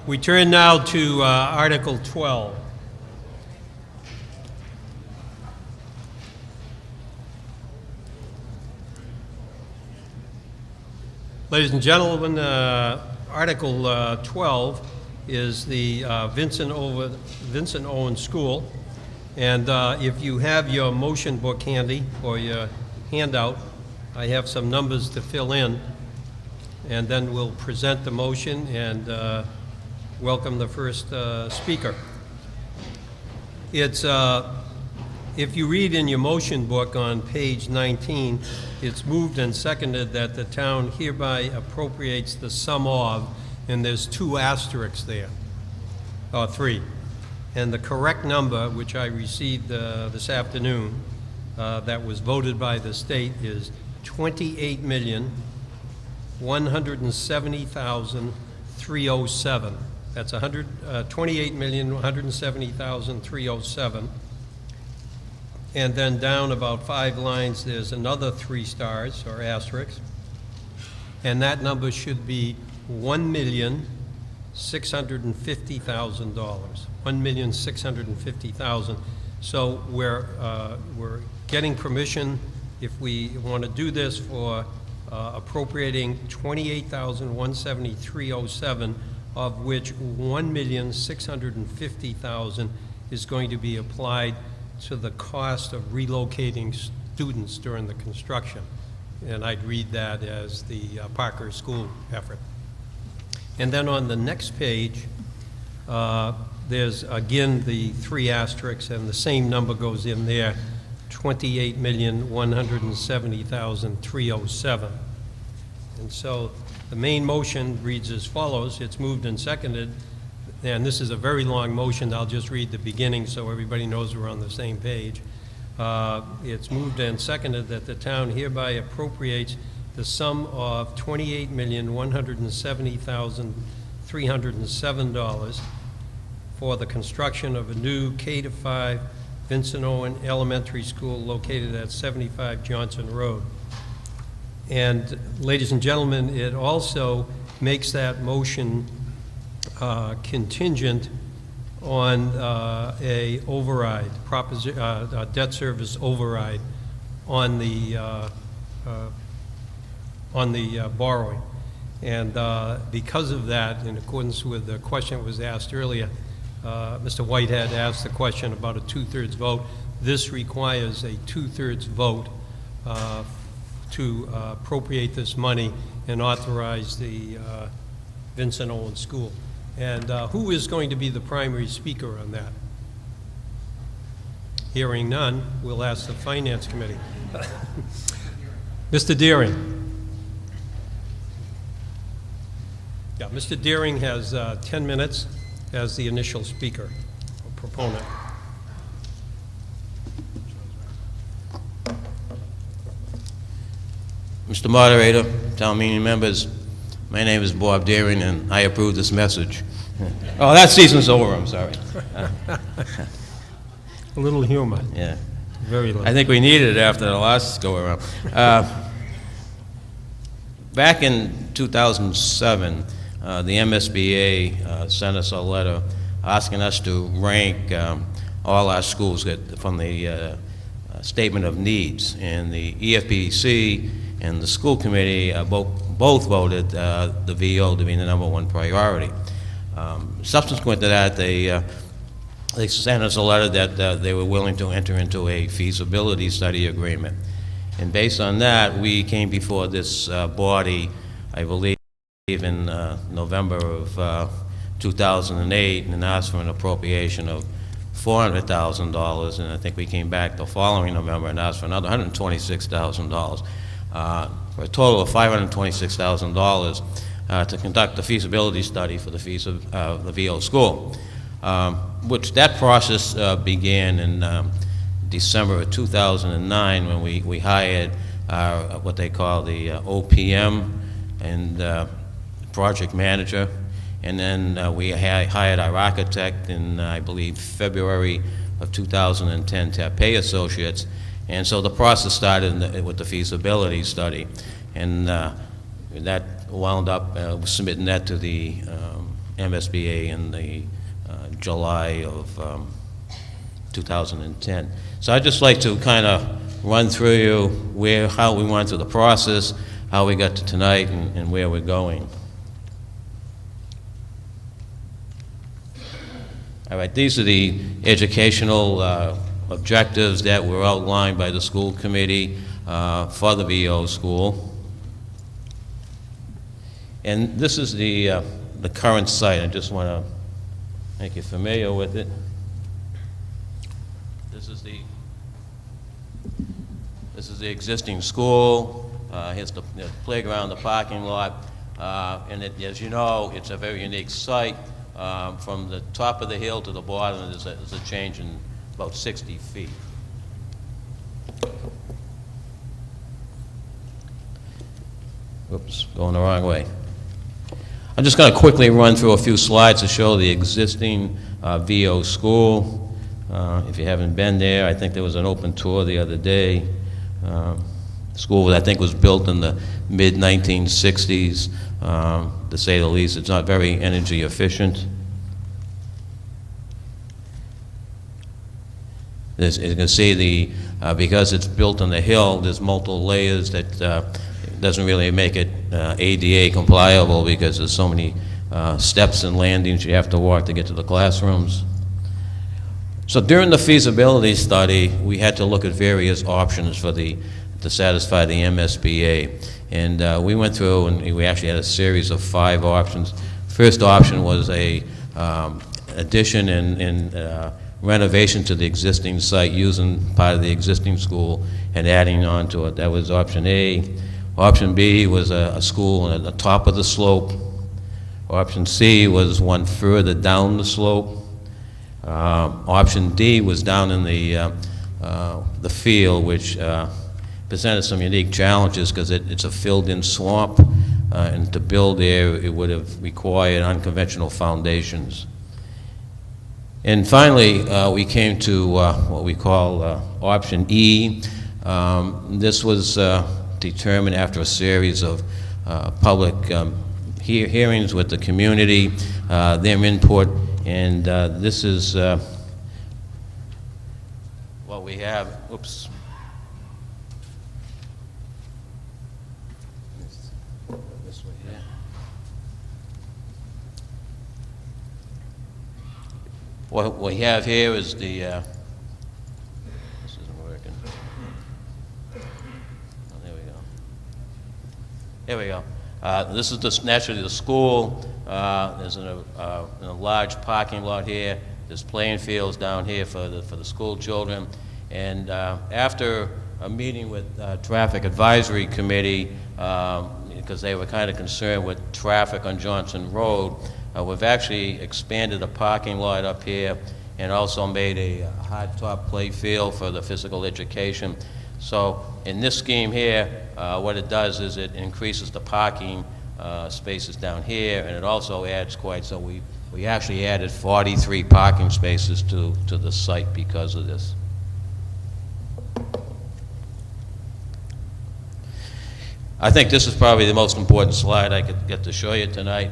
We turn now to Article 12. Ladies and gentlemen, Article 12 is the Vincent Owen School. And if you have your motion book handy or your handout, I have some numbers to fill in. And then we'll present the motion and welcome the first speaker. It's, if you read in your motion book on page 19, it's moved and seconded that the town hereby appropriates the sum of, and there's 2 asterisks there, or 3. And the correct number, which I received this afternoon, that was voted by the state, is $28,170,307. That's $28,170,307. And then down about 5 lines, there's another 3 stars or asterisks, and that number should be $1,650,000. $1,650,000. So we're getting permission, if we want to do this, for appropriating $28,170,307, of which $1,650,000 is going to be applied to the cost of relocating students during the construction. And I'd read that as the Parker School effort. And then on the next page, there's again the 3 asterisks, and the same number goes in there, $28,170,307. And so the main motion reads as follows. It's moved and seconded, and this is a very long motion. I'll just read the beginning so everybody knows we're on the same page. It's moved and seconded that the town hereby appropriates the sum of $28,170,307 for the construction of a new K-5 Vincent Owen Elementary School located at 75 Johnson Road. And ladies and gentlemen, it also makes that motion contingent on a override, debt service override on the borrowing. And because of that, in accordance with the question that was asked earlier, Mr. Whitehead asked the question about a 2/3 vote. This requires a 2/3 vote to appropriate this money and authorize the Vincent Owen School. And who is going to be the primary speaker on that? Hearing none, we'll ask the Finance Committee. Mr. Deering. Yeah, Mr. Deering has 10 minutes as the initial speaker or proponent. Mr. Moderator, town meeting members, my name is Bob Deering, and I approve this message. Oh, that season's over, I'm sorry. A little humor. Yeah. Very little. I think we needed it after the last go-around. Back in 2007, the MSBA sent us a letter asking us to rank all our schools from the Statement of Needs, and the EFPC and the school committee both voted the VO to be the #1 priority. Subsequent to that, they sent us a letter that they were willing to enter into a feasibility study agreement. And based on that, we came before this body, I believe in November of 2008, and asked for an appropriation of $400,000, and I think we came back the following November and asked for another $126,000. For a total of $526,000 to conduct the feasibility study for the VO school, which that process began in December of 2009 when we hired what they call the OPM and project manager, and then we hired our architect in, I believe, February of 2010, Tapé Associates. And so the process started with the feasibility study, and that wound up submitting that to the MSBA in the July of 2010. So I'd just like to kind of run through you how we went through the process, how we got to tonight, and where we're going. All right, these are the educational objectives that were outlined by the school committee for the VO school. And this is the current site. I just want to make you familiar with it. This is the existing school. Here's the playground, the parking lot, and as you know, it's a very unique site. From the top of the hill to the bottom, there's a change in about 60 feet. Oops, going the wrong way. I'm just going to quickly run through a few slides to show the existing VO school. If you haven't been there, I think there was an open tour the other day. The school, I think, was built in the mid-1960s. To say the least, it's not very energy efficient. As you can see, because it's built on the hill, there's multiple layers that doesn't really make it ADA compliable because there's so many steps and landings you have to walk to get to the classrooms. So during the feasibility study, we had to look at various options to satisfy the MSBA. And we went through and we actually had a series of 5 options. First option was a addition and renovation to the existing site using part of the existing school and adding on to it. That was option A. Option B was a school at the top of the slope. Option C was one further down the slope. Option D was down in the field, which presented some unique challenges because it's a filled-in swamp, and to build there, it would have required unconventional foundations. And finally, we came to what we call option E. This was determined after a series of public hearings with the community, their input, and this is what we have. Oops. This way here. What we have here is the, this isn't working. Oh, there we go. There we go. This is naturally the school. There's a large parking lot here. There's playing fields down here for the school children. And after a meeting with Traffic Advisory Committee, because they were kind of concerned with traffic on Johnson Road, we've actually expanded the parking lot up here and also made a hard top play field for the physical education. So in this scheme here, what it does is it increases the parking spaces down here, and it also adds so we actually added 43 parking spaces to the site because of this. I think this is probably the most important slide I could get to show you tonight.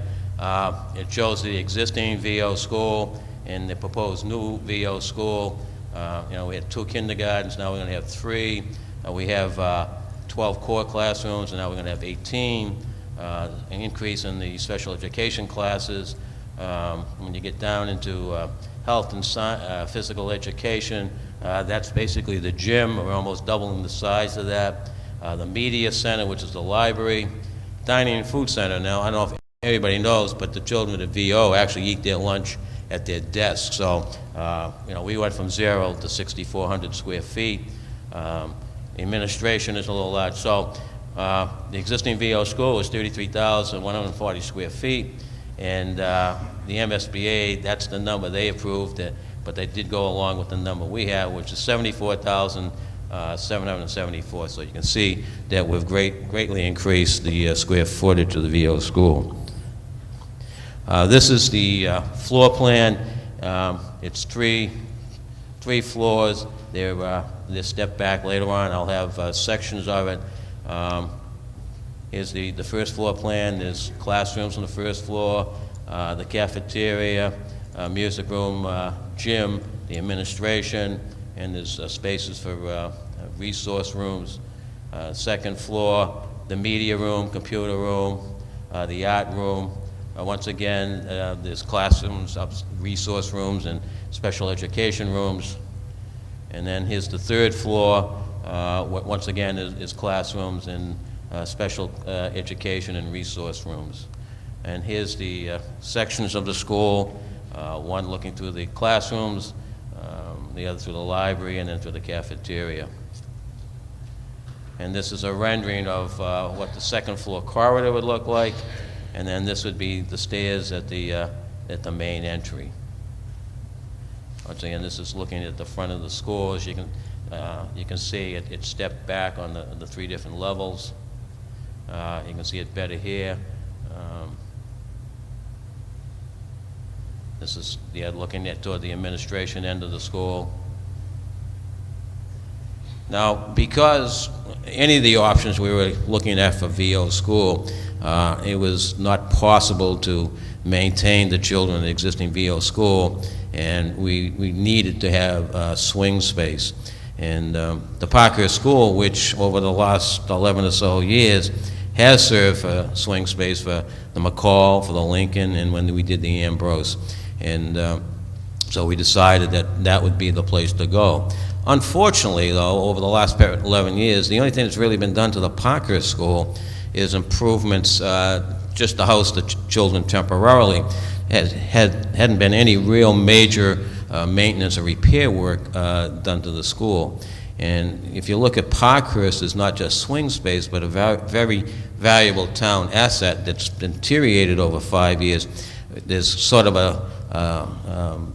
It shows the existing VO school and the proposed new VO school. We had 2 kindergartens, now we're going to have 3. We have 12 core classrooms, and now we're going to have 18. An increase in the special education classes. When you get down into health and physical education, that's basically the gym. We're almost doubling the size of that. The media center, which is the library. Dining and food center. Now, I don't know if everybody knows, but the children at VO actually eat their lunch at their desk. So, we went from 0 to 6,400 square feet. Administration is a little large. So, the existing VO school is 33,140 square feet, and the MSBA, that's the number they approved, but they did go along with the number we have, which is 74,774. So you can see that we've greatly increased the square footage of the VO school. This is the floor plan. It's three floors. They're stepped back later on. I'll have sections of it. Here's the first floor plan. There's classrooms on the first floor. the cafeteria, music room, gym, the administration, and there's spaces for resource rooms. Second floor, the media room, computer room, the art room. Once again, there's classrooms, resource rooms, and special education rooms. And then here's the third floor. Once again, is classrooms and special education and resource rooms. And here's the sections of the school, one looking through the classrooms, the other through the library, and then through the cafeteria. And this is a rendering of what the second floor corridor would look like, and then this would be the stairs at the main entry. Once again, this is looking at the front of the school. As you can see it stepped back on the three different levels. You can see it better here. This is looking toward the administration end of the school. Now, because any of the options we were looking at for VO school, it was not possible to maintain the children in the existing VO school, and we needed to have swing space. And the Parkhurst School, which over the last 11 or so years has served for swing space for the McCall, for the Lincoln, and when we did the Ambrose. And so we decided that would be the place to go. Unfortunately, though, over the last 11 years, the only thing that's really been done to the Parkhurst School is improvements just to house the children temporarily. Hadn't been any real major maintenance or repair work done to the school. And if you look at Parkhurst, it's not just swing space, but a very valuable town asset that's been deteriorated over 5 years. There's sort of a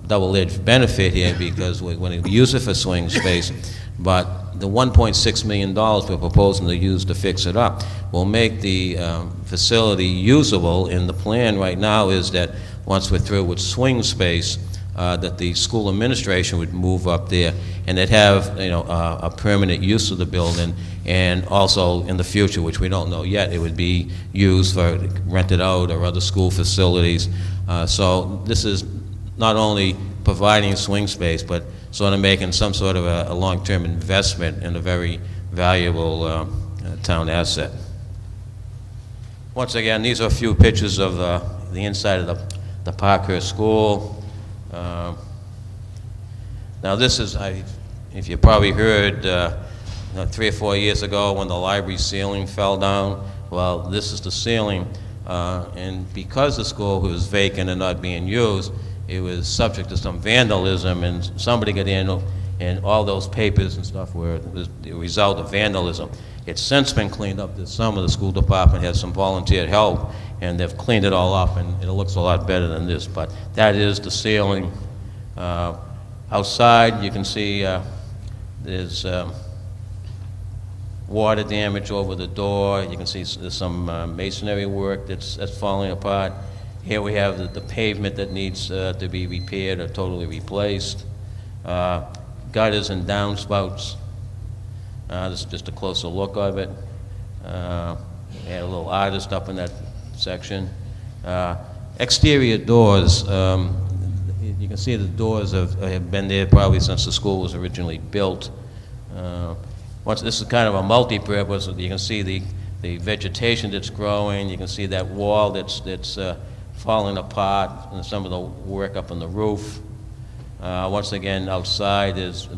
double-edged benefit here, because when we use it for swing space, but the $1.6 million we're proposing to use to fix it up will make the facility usable. And the plan right now is that once we're through with swing space, that the school administration would move up there, and they'd have a permanent use of the building, and also in the future, which we don't know yet, it would be used for rented out or other school facilities. So this is not only providing swing space, but sort of making some sort of a long-term investment in a very valuable town asset. Once again, these are a few pictures of the inside of the Parkhurst School. Now this is, if you probably heard 3 or 4 years ago when the library ceiling fell down, well, this is the ceiling. And because the school was vacant and not being used, it was subject to some vandalism, and somebody got in, and all those papers and stuff were the result of vandalism. It's since been cleaned up this summer. The school department has some volunteer help, and they've cleaned it all up, and it looks a lot better than this. But that is the ceiling. Outside, you can see there's water damage over the door. You can see there's some masonry work that's falling apart. Here we have the pavement that needs to be repaired or totally replaced. Gutters and downspouts. This is just a closer look of it. Had a little artist up in that section. Exterior doors. You can see the doors have been there probably since the school was originally built. This is kind of a multi-purpose. You can see the vegetation that's growing. You can see that wall that's falling apart, and some of the work up on the roof. Once again, outside is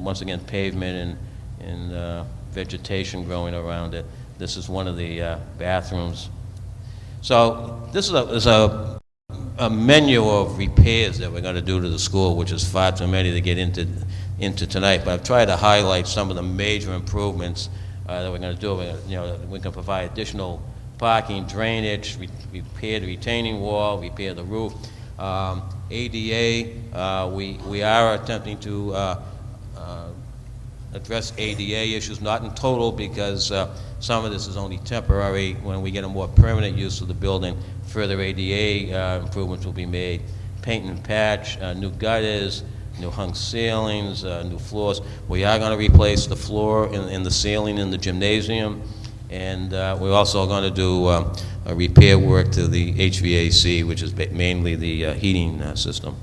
pavement and vegetation growing around it. This is one of the bathrooms. So this is a menu of repairs that we're going to do to the school, which is far too many to get into tonight. But I've tried to highlight some of the major improvements that we're going to do. We can provide additional parking, drainage, repair the retaining wall, repair the roof. ADA, we are attempting to address ADA issues, not in total, because some of this is only temporary. When we get a more permanent use of the building, further ADA improvements will be made. Paint and patch, new gutters, new hung ceilings, new floors. We are going to replace the floor in the ceiling in the gymnasium, and we're also going to do repair work to the HVAC, which is mainly the heating system.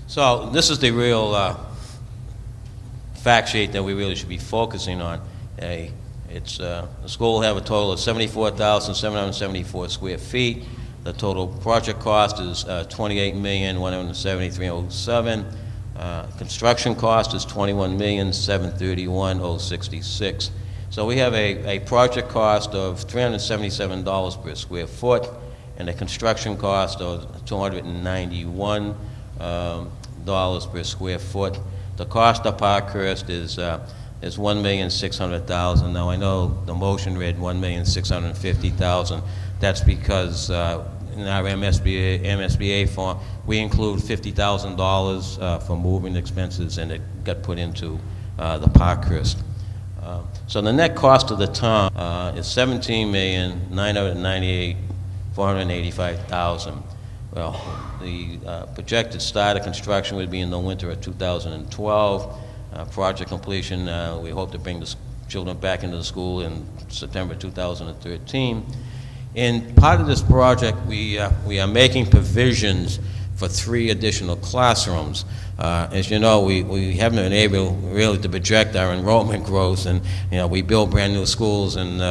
So this is the real fact sheet that we really should be focusing on. The school will have a total of 74,774 square feet. The total project cost is $28,173,007. Construction cost is $21,731,066. So we have a project cost of $377 per square foot and a construction cost of $291 per square foot. The cost of Parkhurst is $1,600,000. Now I know the motion read $1,650,000. That's because in our MSBA form we include $50,000 for moving expenses, and it got put into the Parkhurst. So the net cost of the town is $17,998,485,000. Well, the projected start of construction would be in the winter of 2012. Project completion, we hope to bring the children back into the school in September 2013. In part of this project, we are making provisions for 3 additional classrooms. As you know, we haven't been able really to project our enrollment growth, and we build brand new schools, and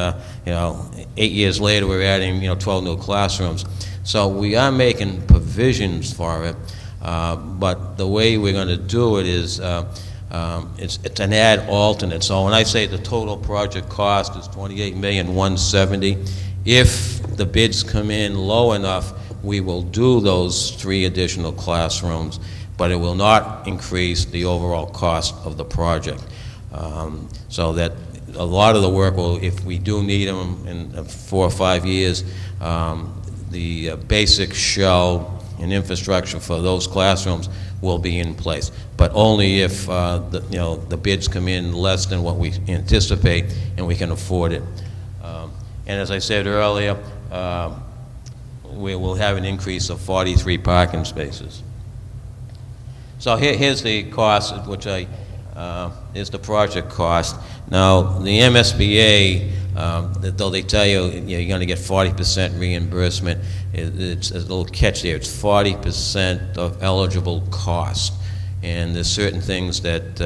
8 years later we're adding 12 new classrooms. So we are making provisions for it, but the way we're going to do it is it's an add alternate. So when I say the total project cost is $28,170,000, if the bids come in low enough, we will do those 3 additional classrooms, but it will not increase the overall cost of the project. So that a lot of the work will, if we do need them in 4 or 5 years, the basic shell and infrastructure for those classrooms will be in place, but only if the bids come in less than what we anticipate and we can afford it. And as I said earlier, we will have an increase of 43 parking spaces. So here's the cost, which is the project cost. Now, the MSBA, though they tell you you're going to get 40% reimbursement, it's a little catch there. It's 40% of eligible cost, and there's certain things that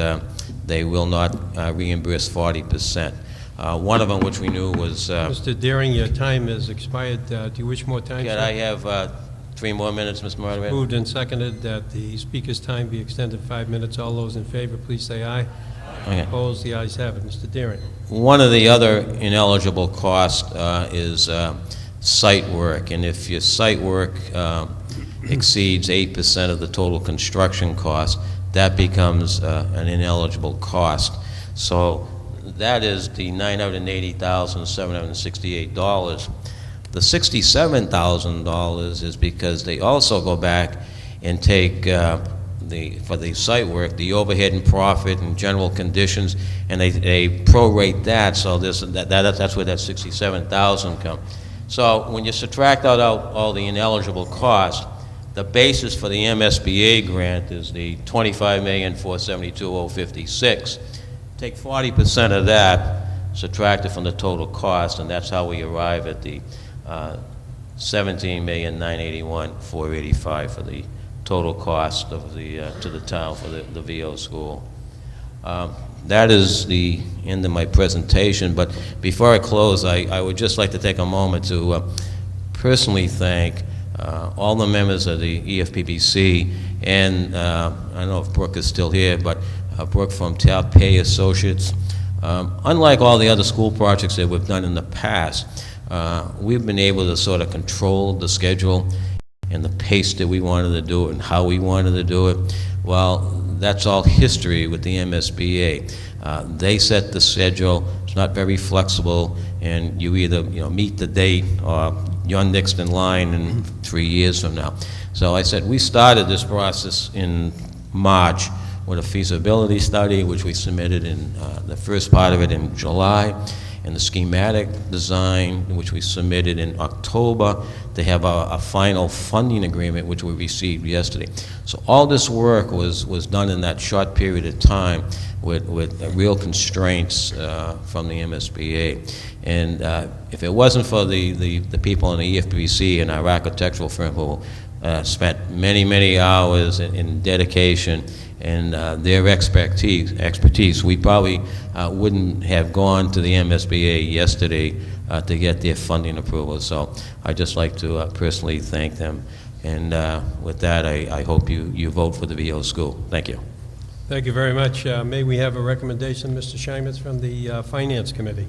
they will not reimburse 40%. One of them, which we knew, was... Mr. Deering, your time has expired. Do you wish more time, Can sir? I have 3 more minutes, Mr. Moderator? Moved and seconded that the speaker's time be extended 5 minutes. All those in favor, please say aye. Okay. Opposed? The ayes have it. Mr. Deering. One of the other ineligible costs is site work, and if your site work exceeds 8% of the total construction cost, that becomes an ineligible cost. So that is the $980,768. The $67,000 is because they also go back and take for the site work, the overhead and profit and general conditions, and they prorate that. So that's where that $67,000 comes. So when you subtract out all the ineligible costs, the basis for the MSBA grant is the $25,472,056. Take 40% of that, subtract it from the total cost, and that's how we arrive at the $17,981,485 for the total cost of to the town for the VO school. That is the end of my presentation, but before I close, I would just like to take a moment to personally thank all the members of the EFPBC, and I don't know if Brooke is still here, but Brooke from Talpay Associates. Unlike all the other school projects that we've done in the past, we've been able to sort of control the schedule and the pace that we wanted to do it and how we wanted to do it. Well, that's all history with the MSBA. They set the schedule. It's not very flexible, and you either meet the date or you're next in line in 3 years from now. So I said we started this process in March with a feasibility study, which we submitted in the first part of it in July. and the schematic design, which we submitted in October, to have a final funding agreement, which we received yesterday. So all this work was done in that short period of time with real constraints from the MSBA. And if it wasn't for the people in the EFBC and our architectural firm who spent many hours in dedication and their expertise, we probably wouldn't have gone to the MSBA yesterday to get their funding approval. So I'd just like to personally thank them. And with that, I hope you vote for the VO school. Thank you. Thank you very much. May we have a recommendation, Mr. Scheimitz, from the Finance Committee?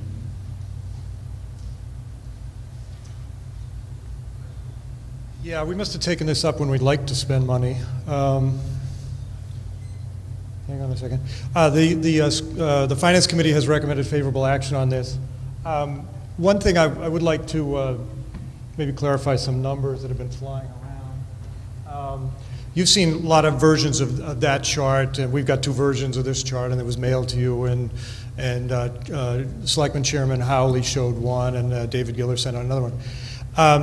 Yeah, we must have taken this up when we'd like to spend money. Hang on a second. The Finance Committee has recommended favorable action on this. One thing I would like to maybe clarify some numbers that have been flying around. You've seen a lot of versions of that chart, and we've got two versions of this chart, and it was mailed to you, and Selectman Chairman Howley showed one, and David Giller sent out another one.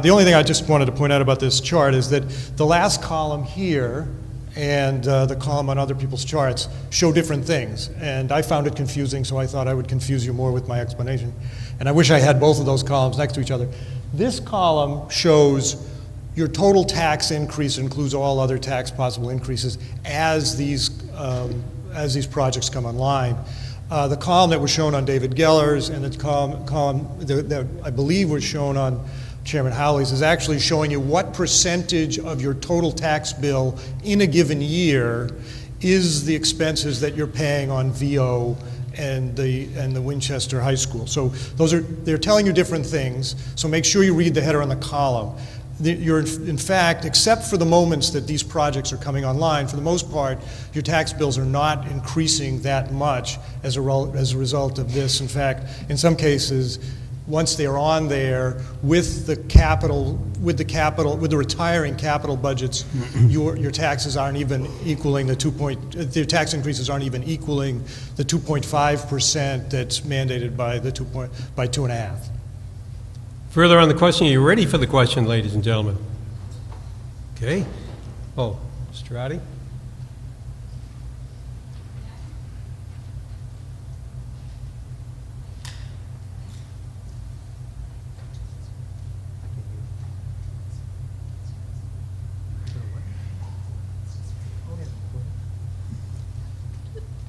The only thing I just wanted to point out about this chart is that the last column here and the column on other people's charts show different things. And I found it confusing, so I thought I would confuse you more with my explanation. And I wish I had both of those columns next to each other. This column shows your total tax increase, includes all other tax possible increases as these projects come online. The column that was shown on David Geller's and the column that I believe was shown on Chairman Howley's is actually showing you what percentage of your total tax bill in a given year is the expenses that you're paying on VO and the Winchester High School. So they're telling you different things, so make sure you read the header on the column. You're, in fact, except for the moments that these projects are coming online, for the most part, your tax bills are not increasing that much as a result of this. In fact, in some cases, once they're on there with the retiring capital budgets, your taxes aren't even equaling their tax increases aren't even equaling the 2.5% that's mandated by the 2.5. Further on the question, are you ready for the question, ladies and gentlemen? Okay. Oh, Mr. Strati?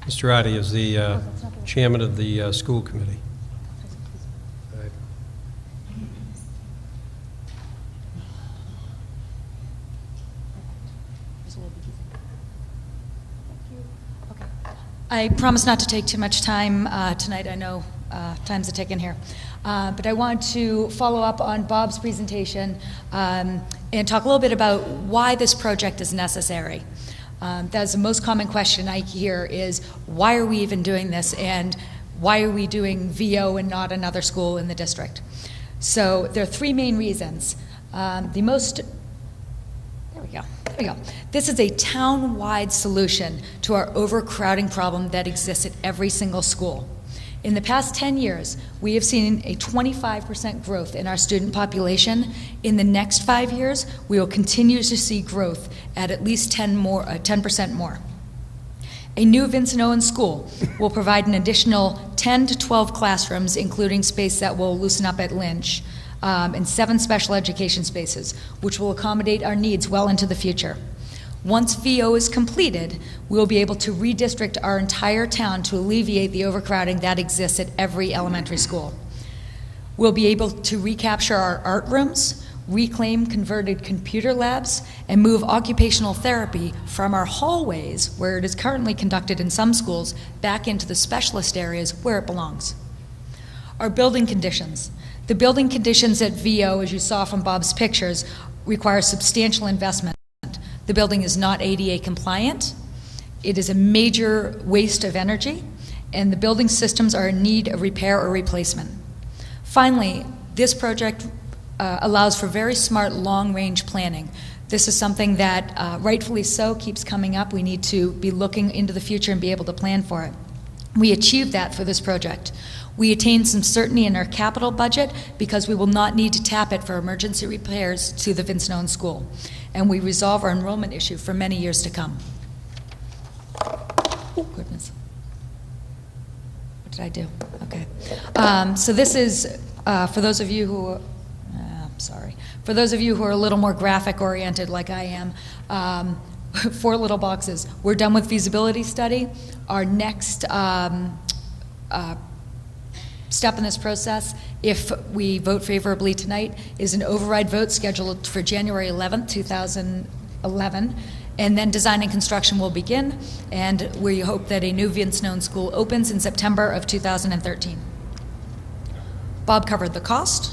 Mr. Strati is the chairman of the school committee. I promise not to take too much time tonight. I know time's a ticking here. But I want to follow up on Bob's presentation and talk a little bit about why this project is necessary. That's the most common question I hear is, why are we even doing this, and why are we doing VO and not another school in the district? So there are three main reasons. There we go. This is a town-wide solution to our overcrowding problem that exists at every single school. In the past 10 years, we have seen a 25% growth in our student population. In the next 5 years, we will continue to see growth at least 10% more. A new Vincent Owens school will provide an additional 10 to 12 classrooms, including space that will loosen up at Lynch, and 7 special education spaces, which will accommodate our needs well into the future. Once VO is completed, we will be able to redistrict our entire town to alleviate the overcrowding that exists at every elementary school. We'll be able to recapture our art rooms, reclaim converted computer labs, and move occupational therapy from our hallways, where it is currently conducted in some schools, back into the specialist areas where it belongs. Our building conditions. The building conditions at VO, as you saw from Bob's pictures, require substantial investment. The building is not ADA compliant. It is a major waste of energy, and the building systems are in need of repair or replacement. Finally, this project allows for very smart long-range planning. This is something that, rightfully so, keeps coming up. We need to be looking into the future and be able to plan for it. We achieved that for this project. We attain some certainty in our capital budget because we will not need to tap it for emergency repairs to the Vincent Owen School. And we resolve our enrollment issue for many years to come. Oh, goodness. What did I do? Okay. So this is, for those of you who, for those of you who are a little more graphic oriented like I am, 4 little boxes. We're done with feasibility study. Our next step in this process, if we vote favorably tonight, is an override vote scheduled for January 11th, 2011. And then design and construction will begin, and we hope that a new Vincent Owen School opens in September of 2013. Bob covered the cost.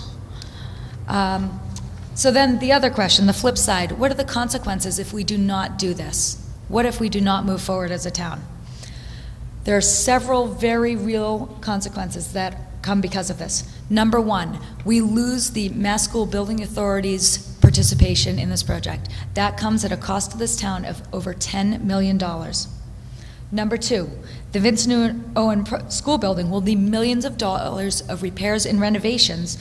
So then the other question, the flip side, what are the consequences if we do not do this? What if we do not move forward as a town? There are several very real consequences that come because of this. Number one, we lose the Mass School Building Authority's participation in this project. That comes at a cost to this town of over $10 million. Number two, the Vincent Owen School building will need millions of dollars of repairs and renovations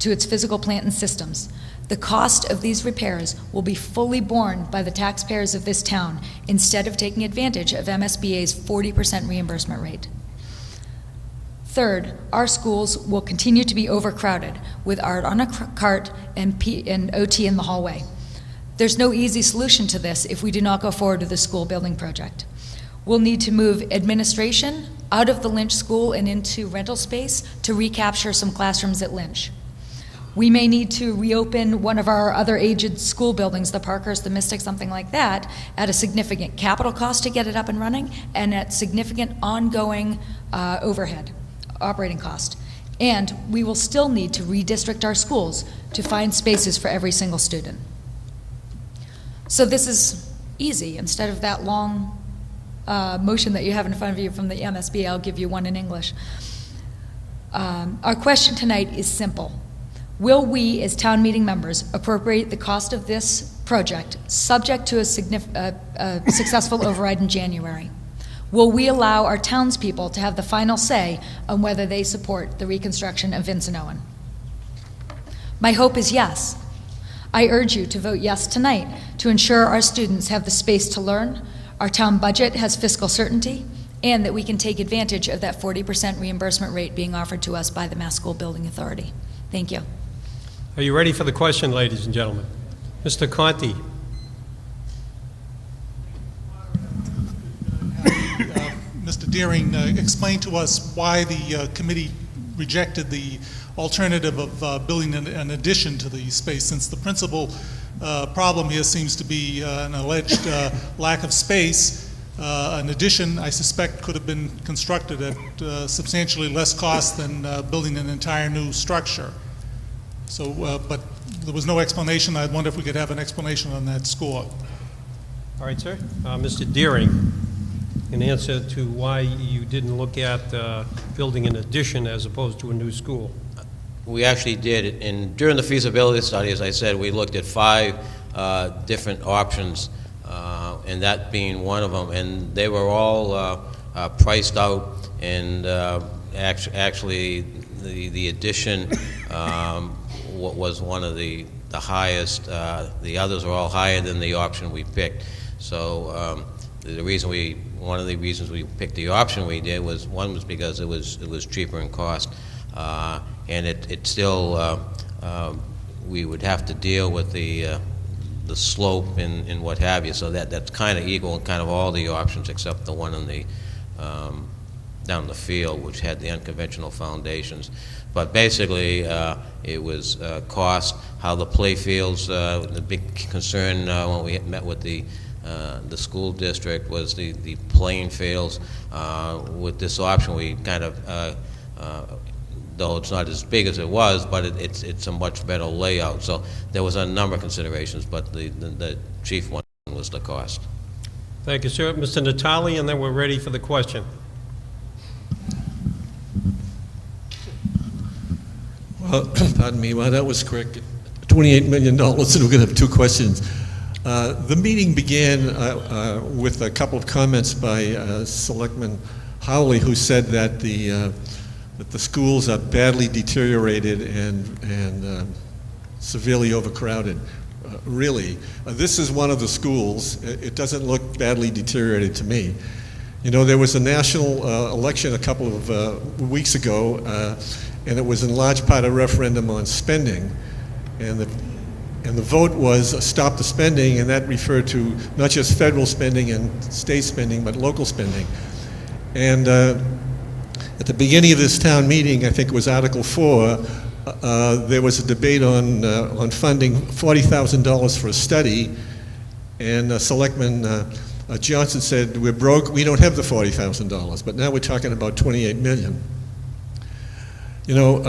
to its physical plant and systems. The cost of these repairs will be fully borne by the taxpayers of this town instead of taking advantage of MSBA's 40% reimbursement rate. Third, our schools will continue to be overcrowded with art on a cart and OT in the hallway. There's no easy solution to this if we do not go forward with the school building project. We'll need to move administration out of the Lynch School and into rental space to recapture some classrooms at Lynch. We may need to reopen one of our other aged school buildings, the Parkers, the Mystics, something like that, at a significant capital cost to get it up and running and at significant ongoing overhead, operating cost. And we will still need to redistrict our schools to find spaces for every single student. So this is easy. Instead of that long motion that you have in front of you from the MSB, I'll give you one in English. Our question tonight is simple. Will we, as town meeting members, appropriate the cost of this project subject to a successful override in January? Will we allow our townspeople to have the final say on whether they support the reconstruction of Vincent Owen? My hope is yes. I urge you to vote yes tonight to ensure our students have the space to learn, our town budget has fiscal certainty, and that we can take advantage of that 40% reimbursement rate being offered to us by the Mass School Building Authority. Thank you. Are you ready for the question, ladies and gentlemen? Mr. Conti. Mr. Deering, explain to us why the committee rejected the alternative of building an addition to the space, since the principal problem here seems to be an alleged lack of space. An addition, I suspect, could have been constructed at substantially less cost than building an entire new structure. So, but there was no explanation. I wonder if we could have an explanation on that score. All right, sir. Mr. Deering, in answer to why you didn't look at building an addition as opposed to a new school. We actually did, and during the feasibility study, as I said, we looked at 5 different options, and that being one of them, and they were all priced out, and actually the addition was one of the highest. The others were all higher than the option we picked. So one of the reasons we picked the option we did was, one was because it was cheaper in cost, and it still we would have to deal with the slope and what have you. So that's kind of equal in kind of all the options except the one in the down the field, which had the unconventional foundations. But basically, it was cost, how the play fields. The big concern when we met with the school district was the playing fields. With this option, we kind of, though it's not as big as it was, but it's a much better layout. So there was a number of considerations, but the chief one was the cost. Thank you, sir. Mr. Natali, and then we're ready for the question. Well, pardon me, well, that was quick. $28 million, and we're going to have 2 questions. The meeting began with a couple of comments by Selectman Howley, who said that the that the schools are badly deteriorated and severely overcrowded. Really, this is one of the schools. It doesn't look badly deteriorated to me. You know, there was a national election a couple of weeks ago, and it was in large part a referendum on spending, and the vote was stop the spending, and that referred to not just federal spending and state spending, but local spending. And at the beginning of this town meeting, I think it was Article 4, there was a debate on funding $40,000 for a study, and Selectman Johnson said, "We're broke, we don't have the $40,000, but now we're talking about $28 million. You know,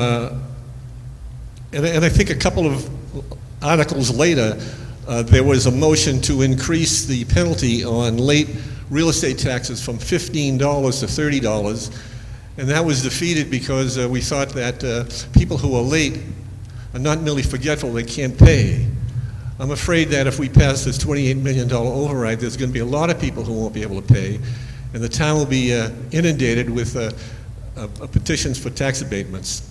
and I think a couple of articles later, there was a motion to increase the penalty on late real estate taxes from $15 to $30, and that was defeated because we thought that people who are late are not merely forgetful, they can't pay. I'm afraid that if we pass this $28 million override, there's going to be a lot of people who won't be able to pay, and the town will be inundated with petitions for tax abatements.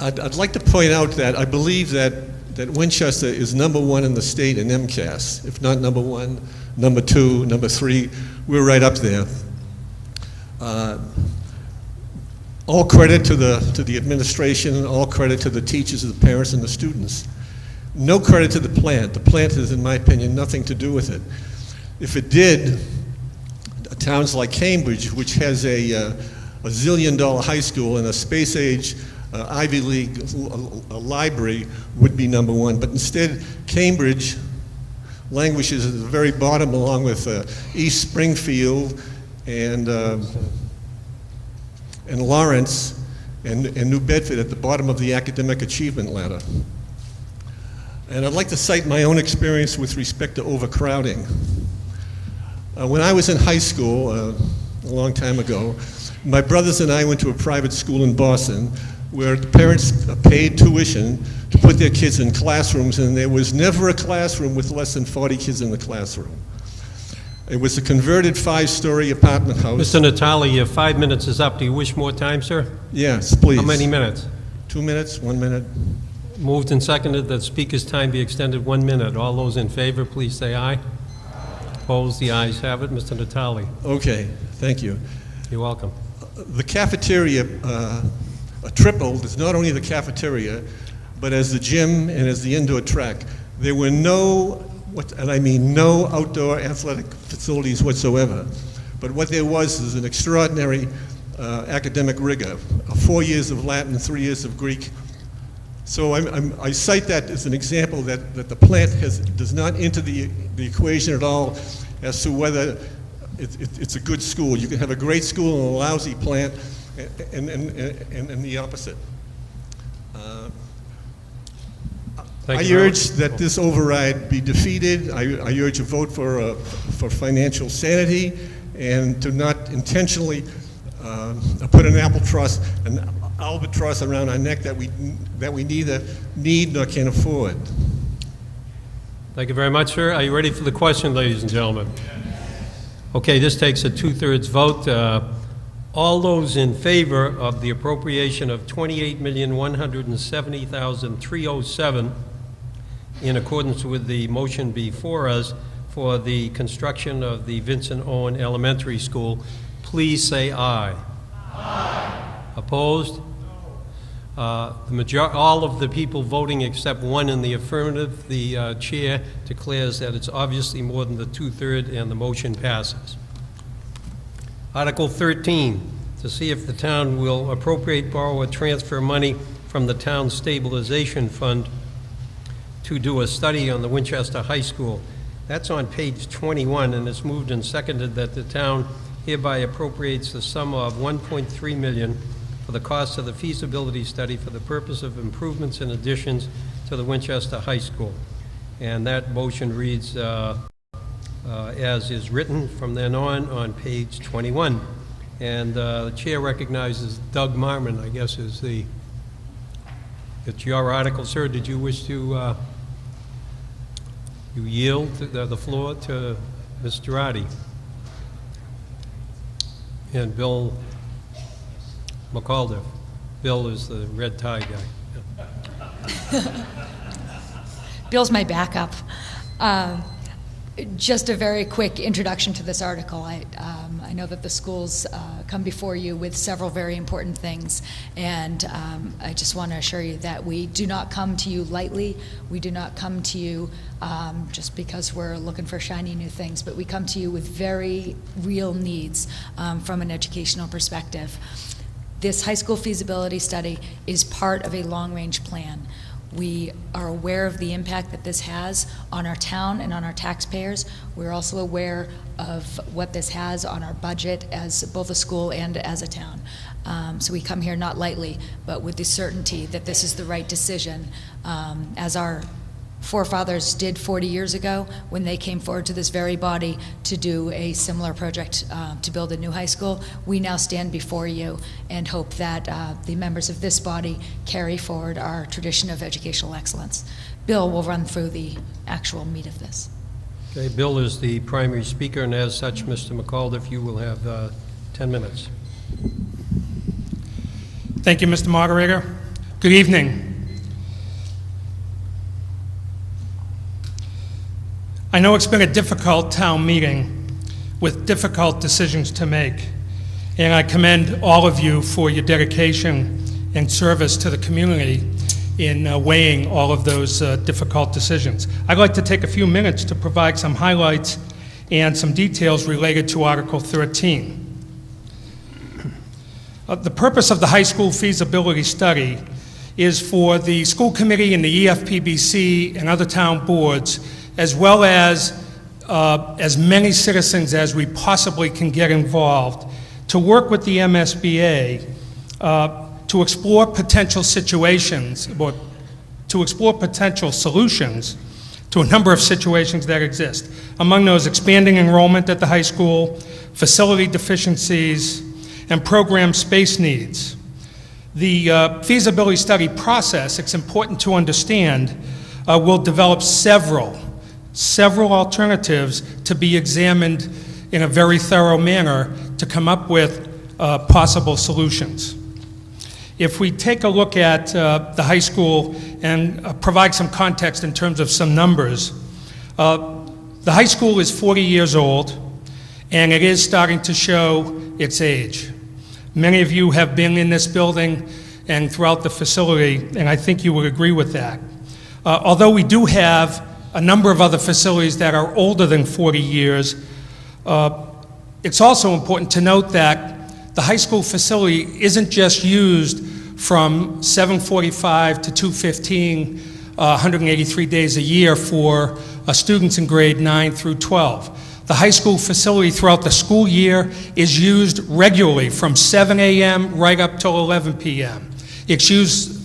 I'd like to point out that I believe that Winchester is #1 in the state in MCAS. If not #1, #2, #3, we're right up there. All credit to the administration, all credit to the teachers, the parents, and the students. No credit to the plant. The plant has, in my opinion, nothing to do with it. If it did, towns like Cambridge, which has a zillion-dollar high school and a space-age Ivy League library, would be #1. But instead, Cambridge languishes at the very bottom, along with East Springfield and Lawrence and New Bedford at the bottom of the academic achievement ladder. And I'd like to cite my own experience with respect to overcrowding. When I was in high school, a long time ago, my brothers and I went to a private school in Boston where the parents paid tuition to put their kids in classrooms, and there was never a classroom with less than 40 kids in the classroom. It was a converted 5-story apartment house. Mr. Natale, your 5 minutes is up. Do you wish more time, sir? Yes, please. How many minutes? 2 minutes, 1 minute. Moved and seconded that speaker's time be extended 1 minute. All those in favor, please say aye. Opposed? The ayes have it. Mr. Natale. Okay, thank you. You're welcome. The cafeteria tripled as not only the cafeteria, but as the gym and as the indoor track. There were no outdoor athletic facilities whatsoever. But what there was is an extraordinary academic rigor, 4 years of Latin, 3 years of Greek. So I cite that as an example that the plant does not enter the equation at all as to whether it's a good school. You can have a great school and a lousy plant, and the opposite. I urge that this override be defeated. I urge a vote for financial sanity, and to not intentionally put an albatross around our neck that we neither need nor can afford. Thank you very much, sir. Are you ready for the question, ladies and gentlemen? Okay, this takes a 2/3 vote. All those in favor of the appropriation of $28,170,307 in accordance with the motion before us for the construction of the Vincent Owen Elementary School, please say aye. Aye. Opposed? All of the people voting except one in the affirmative, the chair declares that it's obviously more than the 2/3 and the motion passes. Article 13, to see if the town will appropriate, borrow, or transfer money from the town stabilization fund to do a study on the Winchester High School. That's on page 21, and it's moved and seconded that the town hereby appropriates the sum of $1.3 million for the cost of the feasibility study for the purpose of improvements and additions to the Winchester High School. And that motion reads as is written from then on page 21. And the chair recognizes Doug Marmon, I guess, it's your article, sir. Did you wish to you yield the floor to Ms. Girardi? And Bill, McAuliffe. Bill is the red tie guy. Bill's my backup. Just a very quick introduction to this article. I know that the schools come before you with several very important things, and I just want to assure you that we do not come to you lightly. We do not come to you just because we're looking for shiny new things, but we come to you with very real needs from an educational perspective. This high school feasibility study is part of a long-range plan. We are aware of the impact that this has on our town and on our taxpayers. We're also aware of what this has on our budget as both a school and as a town. So we come here not lightly, but with the certainty that this is the right decision. As our forefathers did 40 years ago when they came forward to this very body to do a similar project to build a new high school, we now stand before you and hope that the members of this body carry forward our tradition of educational excellence. Bill will run through the actual meat of this. Okay, Bill is the primary speaker, and as such, Mr. McAuliffe, you will have 10 minutes. Thank you, Mr. Moderator. Good evening. I know it's been a difficult town meeting with difficult decisions to make, and I commend all of you for your dedication and service to the community in weighing all of those difficult decisions. I'd like to take a few minutes to provide some highlights and some details related to Article 13. The purpose of the high school feasibility study is for the school committee and the EFPBC and other town boards, as well as many citizens as we possibly can get involved, to work with the MSBA to explore potential situations, or to explore potential solutions to a number of situations that exist. Among those, expanding enrollment at the high school, facility deficiencies, and program space needs. The feasibility study process, it's important to understand, will develop several alternatives to be examined in a very thorough manner to come up with possible solutions. If we take a look at the high school and provide some context in terms of some numbers, the high school is 40 years old, and it is starting to show its age. Many of you have been in this building and throughout the facility, and I think you would agree with that. Although we do have a number of other facilities that are older than 40 years, it's also important to note that the high school facility isn't just used from 7:45 to 2:15, 183 days a year for students in grade 9 through 12. The high school facility throughout the school year is used regularly from 7 a.m. right up till 11 p.m. It's used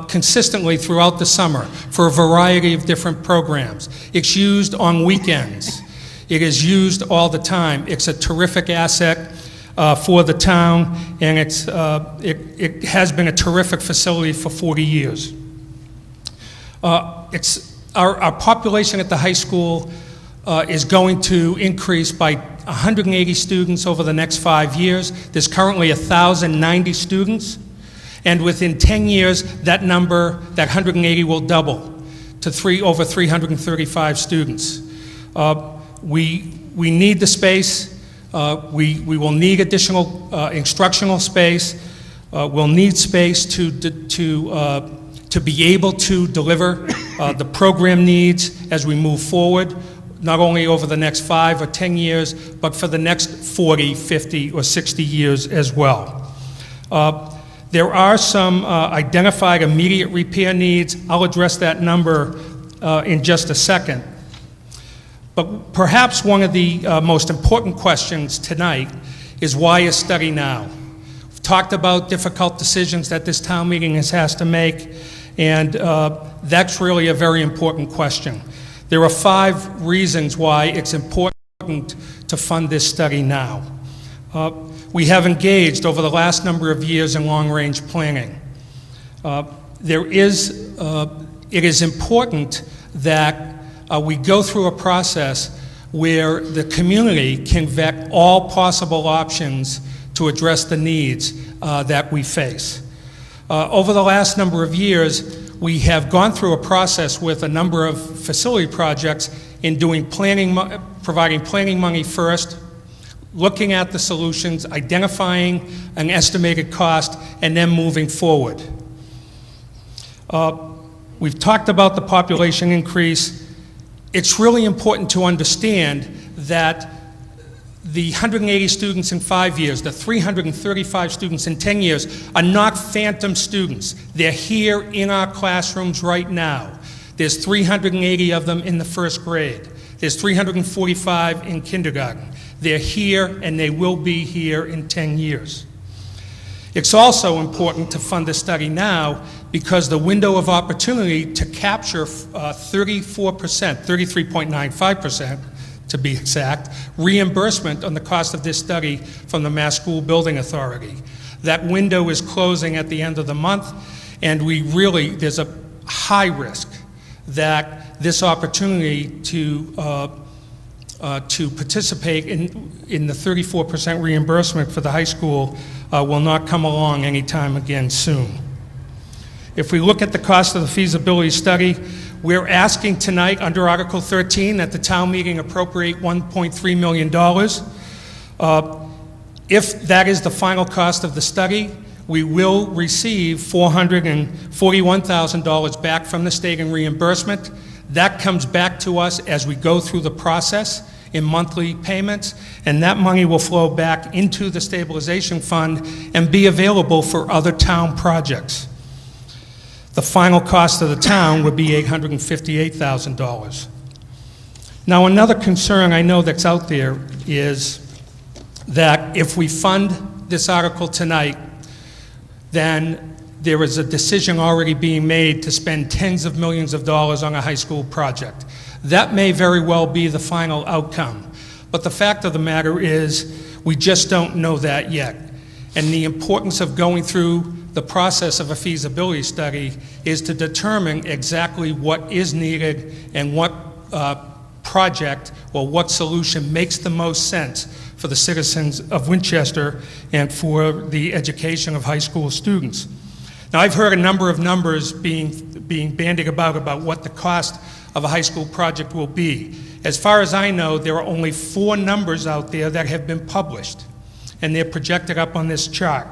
consistently throughout the summer for a variety of different programs. It's used on weekends. It is used all the time. It's a terrific asset for the town, and it has been a terrific facility for 40 years. Our population at the high school is going to increase by 180 students over the next 5 years. There's currently 1,090 students. And within 10 years, that number, that 180, will double to over 335 students. We need the space. We will need additional instructional space. We'll need space to be able to deliver the program needs as we move forward, not only over the next 5 or 10 years, but for the next 40, 50, or 60 years as well. There are some identified immediate repair needs. I'll address that number in just a second. But perhaps one of the most important questions tonight is, why a study now? We've talked about difficult decisions that this town meeting has to make, and that's really a very important question. There are 5 reasons why it's important to fund this study now. We have engaged over the last number of years in long-range planning. It is important that we go through a process where the community can vet all possible options to address the needs that we face. Over the last number of years, we have gone through a process with a number of facility projects in doing providing planning money first, looking at the solutions, identifying an estimated cost, and then moving forward. We've talked about the population increase. It's really important to understand that the 180 students in 5 years, the 335 students in 10 years are not phantom students. They're here in our classrooms right now. There's 380 of them in the first grade. There's 345 in kindergarten. They're here and they will be here in 10 years. It's also important to fund this study now because the window of opportunity to capture 34%, 33.95%, to be exact, reimbursement on the cost of this study from the Mass School Building Authority. That window is closing at the end of the month, and there's a high risk that this opportunity to participate in the 34% reimbursement for the high school will not come along anytime again soon. If we look at the cost of the feasibility study, we're asking tonight under Article 13 that the town meeting appropriate $1.3 million. If that is the final cost of the study, we will receive $441,000 back from the state in reimbursement. That comes back to us as we go through the process in monthly payments, and that money will flow back into the stabilization fund and be available for other town projects. The final cost of the town would be $858,000. Now, another concern I know that's out there is that if we fund this article tonight, then there is a decision already being made to spend tens of millions of dollars on a high school project. That may very well be the final outcome. But the fact of the matter is, we just don't know that yet. And the importance of going through the process of a feasibility study is to determine exactly what is needed and what project or what solution makes the most sense for the citizens of Winchester and for the education of high school students. Now, I've heard a number of numbers being bandied about what the cost of a high school project will be. As far as I know, there are only 4 numbers out there that have been published, and they're projected up on this chart.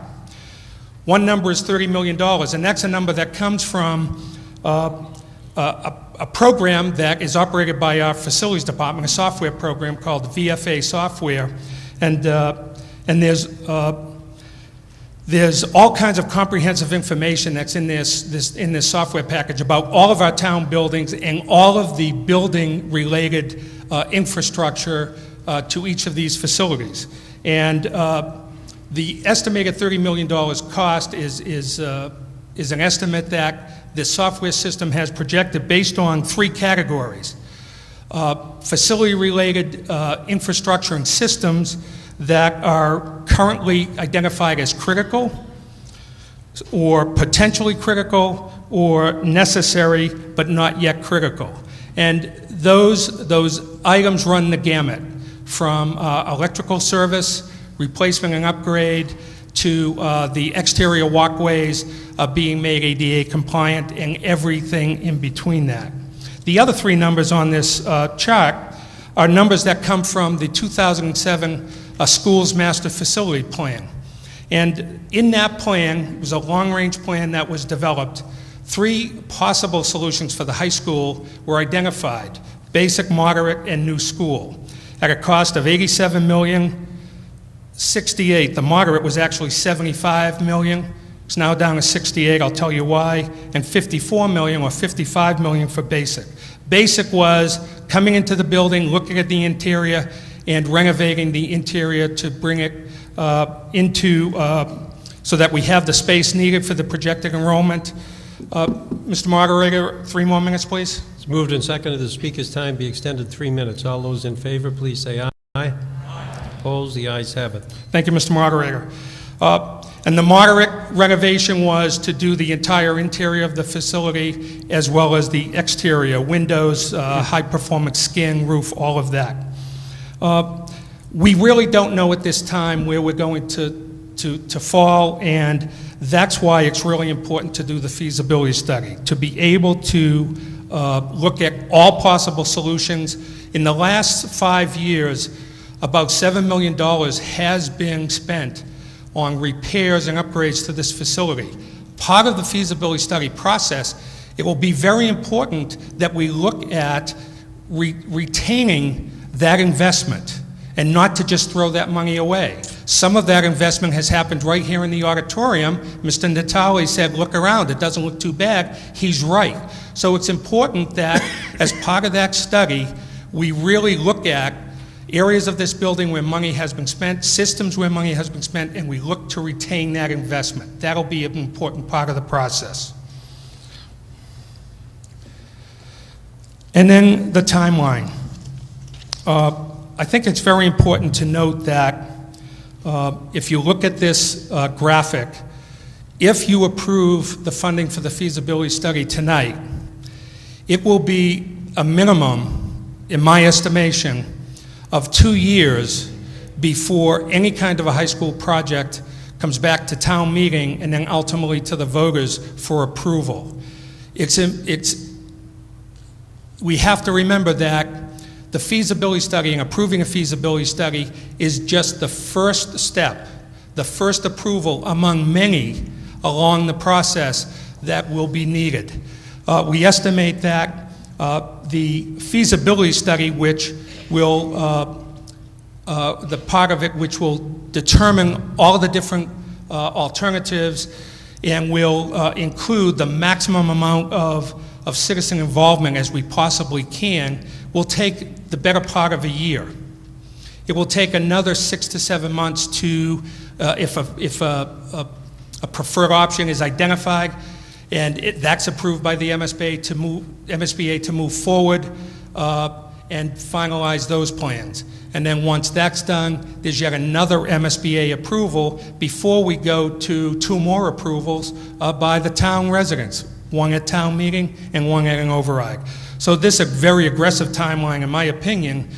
One number is $30 million, and that's a number that comes from a program that is operated by our facilities department, a software program called VFA Software, and there's all kinds of comprehensive information that's in this software package about all of our town buildings and all of the building-related infrastructure to each of these facilities. And the estimated $30 million cost is an estimate that this software system has projected based on 3 categories. Facility-related infrastructure and systems that are currently identified as critical or potentially critical or necessary but not yet critical. And those items run the gamut from electrical service, replacement and upgrade, to the exterior walkways being made ADA compliant and everything in between that. The other 3 numbers on this chart are numbers that come from the 2007 Schools Master Facility Plan. And in that plan, it was a long-range plan that was developed. 3 possible solutions for the high school were identified: basic, moderate, and new school, at a cost of $87 million, $68. The moderate was actually $75 million. It's now down to $68. I'll tell you why. And $54 million or $55 million for basic. Basic was coming into the building, looking at the interior, and renovating the interior to bring it so that we have the space needed for the projected enrollment. Mr. Moderator, 3 more minutes, please. It's moved and seconded the speaker's time be extended 3 minutes. All those in favor, please say aye. Aye. Opposed? The ayes have it. Thank you, Mr. Moderator. And the moderate renovation was to do the entire interior of the facility as well as the exterior, windows, high-performance skin, roof, all of that. We really don't know at this time where we're going to to fall, and that's why it's really important to do the feasibility study, to be able to look at all possible solutions. In the last 5 years, about $7 million has been spent on repairs and upgrades to this facility. Part of the feasibility study process, it will be very important that we look at retaining that investment and not to just throw that money away. Some of that investment has happened right here in the auditorium. Mr. Natale said, look around, it doesn't look too bad. He's right. So it's important that as part of that study, we really look at areas of this building where money has been spent, systems where money has been spent, and we look to retain that investment. That'll be an important part of the process. And then the timeline. I think it's very important to note that if you look at this graphic, if you approve the funding for the feasibility study tonight, it will be a minimum, in my estimation, of 2 years before any kind of a high school project comes back to town meeting and then ultimately to the voters for approval. We have to remember that the feasibility study and approving a feasibility study is just the first step, the first approval among many along the process that will be needed. We estimate that the feasibility study, which will, the part of it which will determine all the different alternatives and will include the maximum amount of citizen involvement as we possibly can, will take the better part of a year. It will take another 6 to 7 months to, if a preferred option is identified and that's approved by the MSBA to move forward and finalize those plans. And then once that's done, there's yet another MSBA approval before we go to 2 more approvals by the town residents, one at town meeting and one at an override. So this is a very aggressive timeline, in my opinion,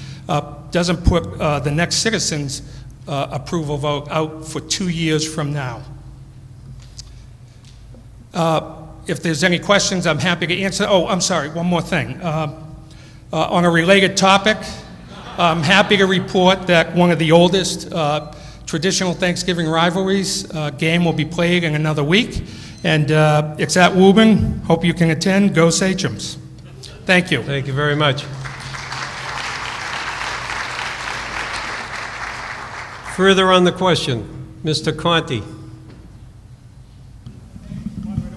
doesn't put the next citizens' approval vote out for 2 years from now. If there's any questions, I'm happy to answer. Oh, I'm sorry, one more thing. On a related topic, I'm happy to report that one of the oldest traditional Thanksgiving rivalries game will be played in another week, and it's at Woburn. Hope you can attend. Go Sachems. Thank you. Thank you very much. Further on the question, Mr. Conti. I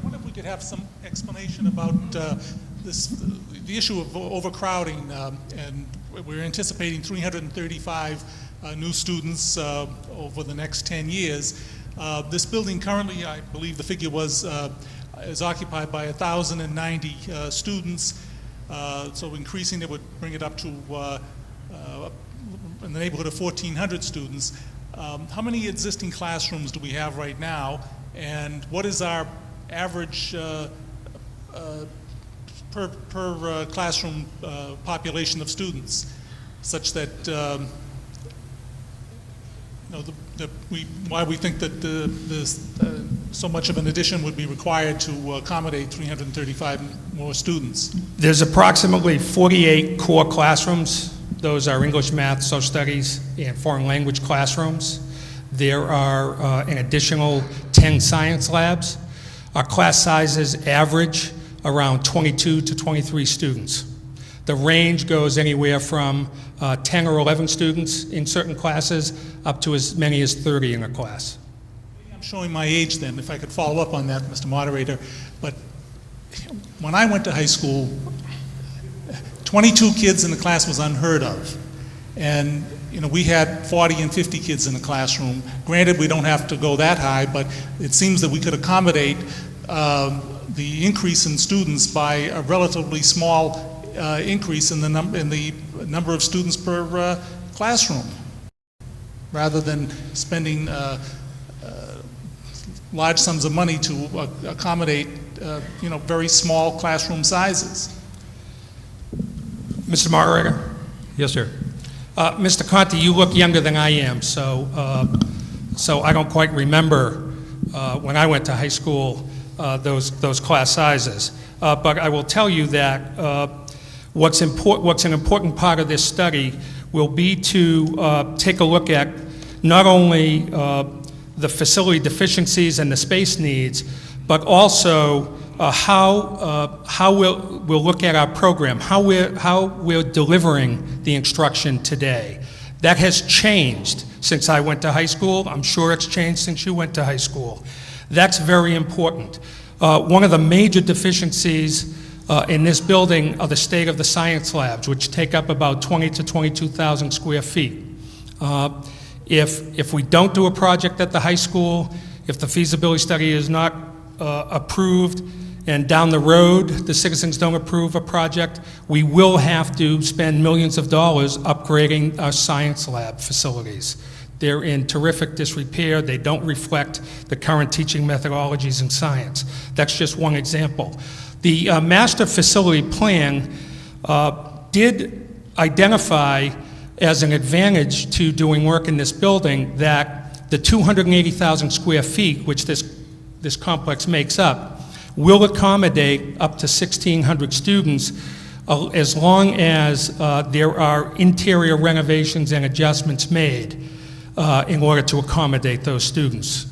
wonder if we could have some explanation about the issue of overcrowding, and we're anticipating 335 new students over the next 10 years. This building currently, I believe the figure was, is occupied by 1,090 students. So increasing it would bring it up to in the neighborhood of 1,400 students. How many existing classrooms do we have right now, and what is our average per classroom population of students, such that why we think that so much of an addition would be required to accommodate 335 more students. There's approximately 48 core classrooms. Those are English, math, social studies, and foreign language classrooms. There are an additional 10 science labs. Our class sizes average around 22 to 23 students. The range goes anywhere from 10 or 11 students in certain classes up to as many as 30 in a class. I'm showing my age then, if I could follow up on that, Mr. Moderator. But when I went to high school, 22 kids in the class was unheard of. And we had 40 and 50 kids in the classroom. Granted, we don't have to go that high, but it seems that we could accommodate the increase in students by a relatively small increase in the number of students per classroom, rather than spending large sums of money to accommodate very small classroom sizes. Mr. Moderator? Yes, sir. Mr. Conti, you look younger than I am, so So I don't quite remember when I went to high school those class sizes. But I will tell you that what's an important part of this study will be to take a look at not only the facility deficiencies and the space needs, but also how we'll look at our program, how we're delivering the instruction today. That has changed since I went to high school. I'm sure it's changed since you went to high school. That's very important. One of the major deficiencies in this building are the state of the science labs, which take up about 20 to 22,000 square feet. If we don't do a project at the high school, if the feasibility study is not approved, and down the road the citizens don't approve a project, we will have to spend millions of dollars upgrading our science lab facilities. They're in terrific disrepair. They don't reflect the current teaching methodologies in science. That's just one example. The master facility plan did identify as an advantage to doing work in this building that the 280,000 square feet, which this complex makes up, will accommodate up to 1,600 students as long as there are interior renovations and adjustments made in order to accommodate those students.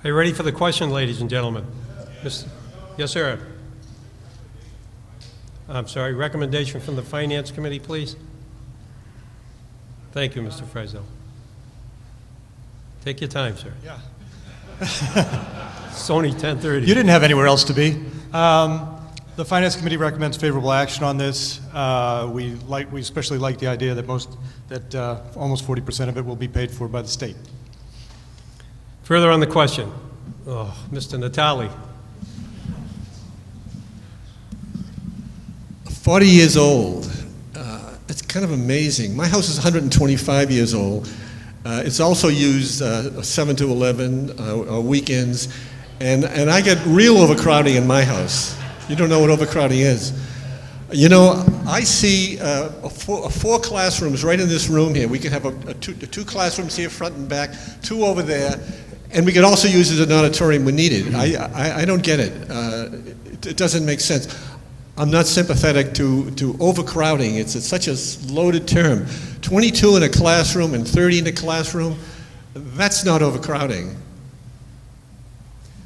Are you ready for the question, ladies and gentlemen? Yes, sir. I'm sorry, recommendation from the Finance Committee, please. Thank you, Mr. Fresno. Take your time, sir. Yeah. It's only 10:30. You didn't have anywhere else to be. The Finance Committee recommends favorable action on this. We especially like the idea that almost 40% of it will be paid for by the state. Further on the question. Oh, Mr. Natali. 40 years old. It's kind of amazing. My house is 125 years old. It's also used 7 to 11 weekends, and I get real overcrowding in my house. You don't know what overcrowding is. You know, I see four classrooms right in this room here. We could have two classrooms here, front and back, two over there, and we could also use it as an auditorium when needed. I don't get it. It doesn't make sense. I'm not sympathetic to overcrowding. It's such a loaded term. 22 in a classroom and 30 in a classroom, that's not overcrowding.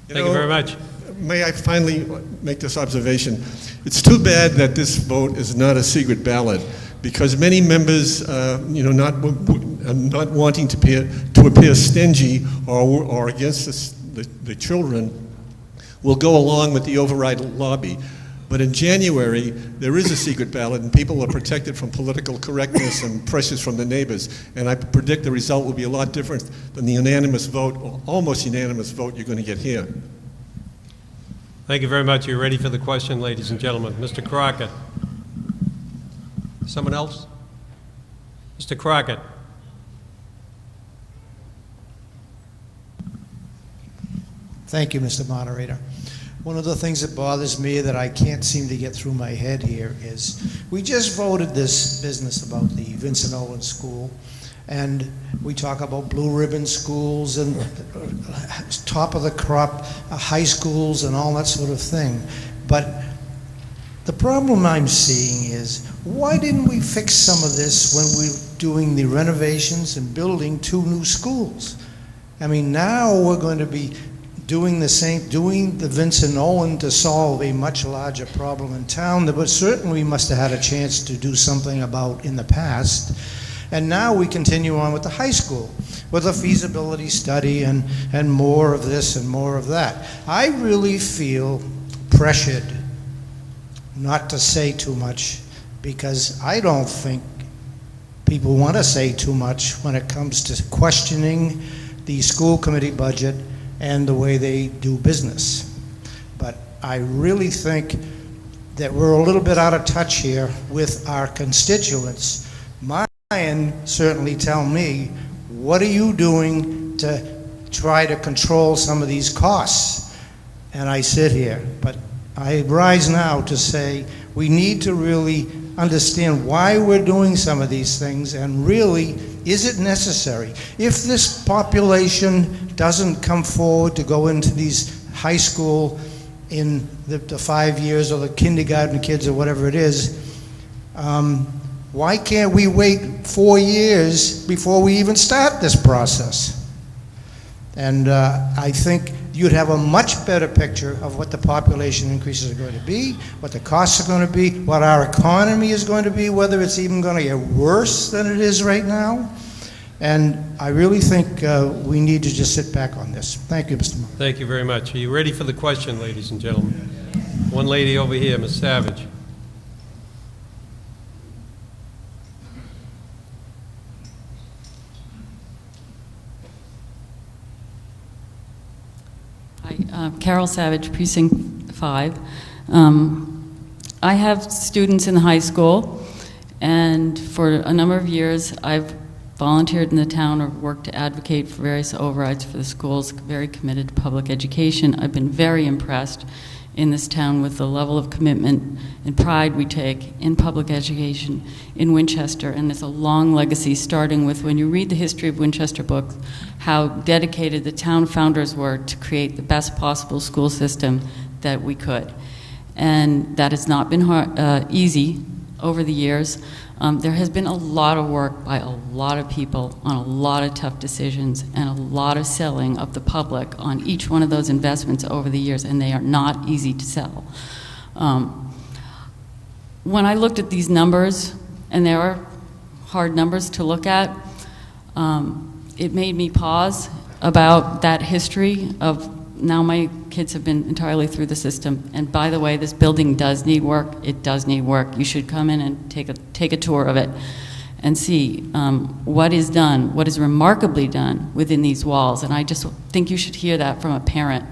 Thank you very much. May I finally make this observation? It's too bad that this vote is not a secret ballot, because many members, not wanting to appear stingy or against the children, will go along with the override lobby. But in January, there is a secret ballot, and people are protected from political correctness and pressures from the neighbors. And I predict the result will be a lot different than the unanimous vote, or almost unanimous vote, you're going to get here. Thank you very much. You're ready for the question, ladies and gentlemen. Mr. Crockett. Someone else? Mr. Crockett. Thank you, Mr. Moderator. One of the things that bothers me that I can't seem to get through my head here is we just voted this business about the Vincent Owen School, and we talk about blue ribbon schools and top of the crop high schools and all that sort of thing. But the problem I'm seeing is, why didn't we fix some of this when we were doing the renovations and building 2 new schools? I mean, now we're going to be doing the Vincent Owen to solve a much larger problem in town that certainly we must have had a chance to do something about in the past. And now we continue on with the high school, with a feasibility study and more of this and more of that. I really feel pressured not to say too much, because I don't think people want to say too much when it comes to questioning the school committee budget and the way they do business. But I really think that we're a little bit out of touch here with our constituents. Mine certainly tell me, what are you doing to try to control some of these costs? And I sit here, but I rise now to say we need to really understand why we're doing some of these things and really is it necessary? If this population doesn't come forward to go into these high school in the 5 years, or the kindergarten kids, or whatever it is, why can't we wait 4 years before we even start this process? And I think you'd have a much better picture of what the population increases are going to be, what the costs are going to be, what our economy is going to be, whether it's even going to get worse than it is right now. And I really think we need to just sit back on this. Thank you, Mr. Muller. Thank you very much. Are you ready for the question, ladies and gentlemen? One lady over here, Ms. Savage. Hi, Carol Savage, Precinct 5. I have students in the high school, and for a number of years I've volunteered in the town or worked to advocate for various overrides for the schools, very committed to public education. I've been very impressed in this town with the level of commitment and pride we take in public education in Winchester, and it's a long legacy, starting with, when you read the history of Winchester books, how dedicated the town founders were to create the best possible school system that we could. And that has not been easy over the years. There has been a lot of work by a lot of people on a lot of tough decisions and a lot of selling of the public on each one of those investments over the years, and they are not easy to sell. When I looked at these numbers, and there are hard numbers to look at, it made me pause about that history of, now my kids have been entirely through the system, and by the way, this building does need work. It does need work. You should come in and take a tour of it and see what is done, what is remarkably done within these walls, and I just think you should hear that from a parent.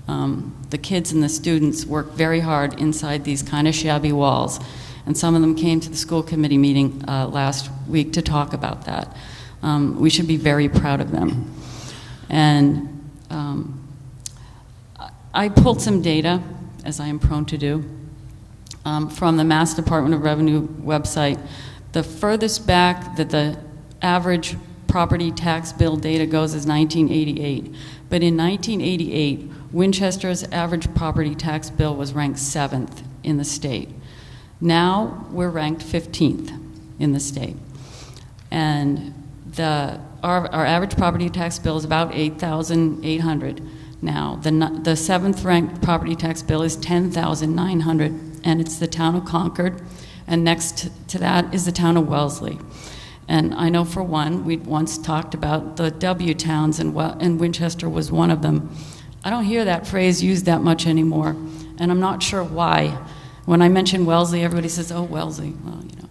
The kids and the students work very hard inside these kind of shabby walls, and some of them came to the school committee meeting last week to talk about that. We should be very proud of them. And I pulled some data, as I am prone to do, from the Mass Department of Revenue website. The furthest back that the average property tax bill data goes is 1988. But in 1988, Winchester's average property tax bill was ranked 7th in the state. Now we're ranked 15th in the state. And our average property tax bill is about $8,800. Now, the 7th ranked property tax bill is $10,900, and it's the town of Concord, and next to that is the town of Wellesley. And I know, for one, we'd once talked about the W towns, and Winchester was one of them. I don't hear that phrase used that much anymore, and I'm not sure why. When I mention Wellesley, everybody says, oh, Wellesley. Well, you know,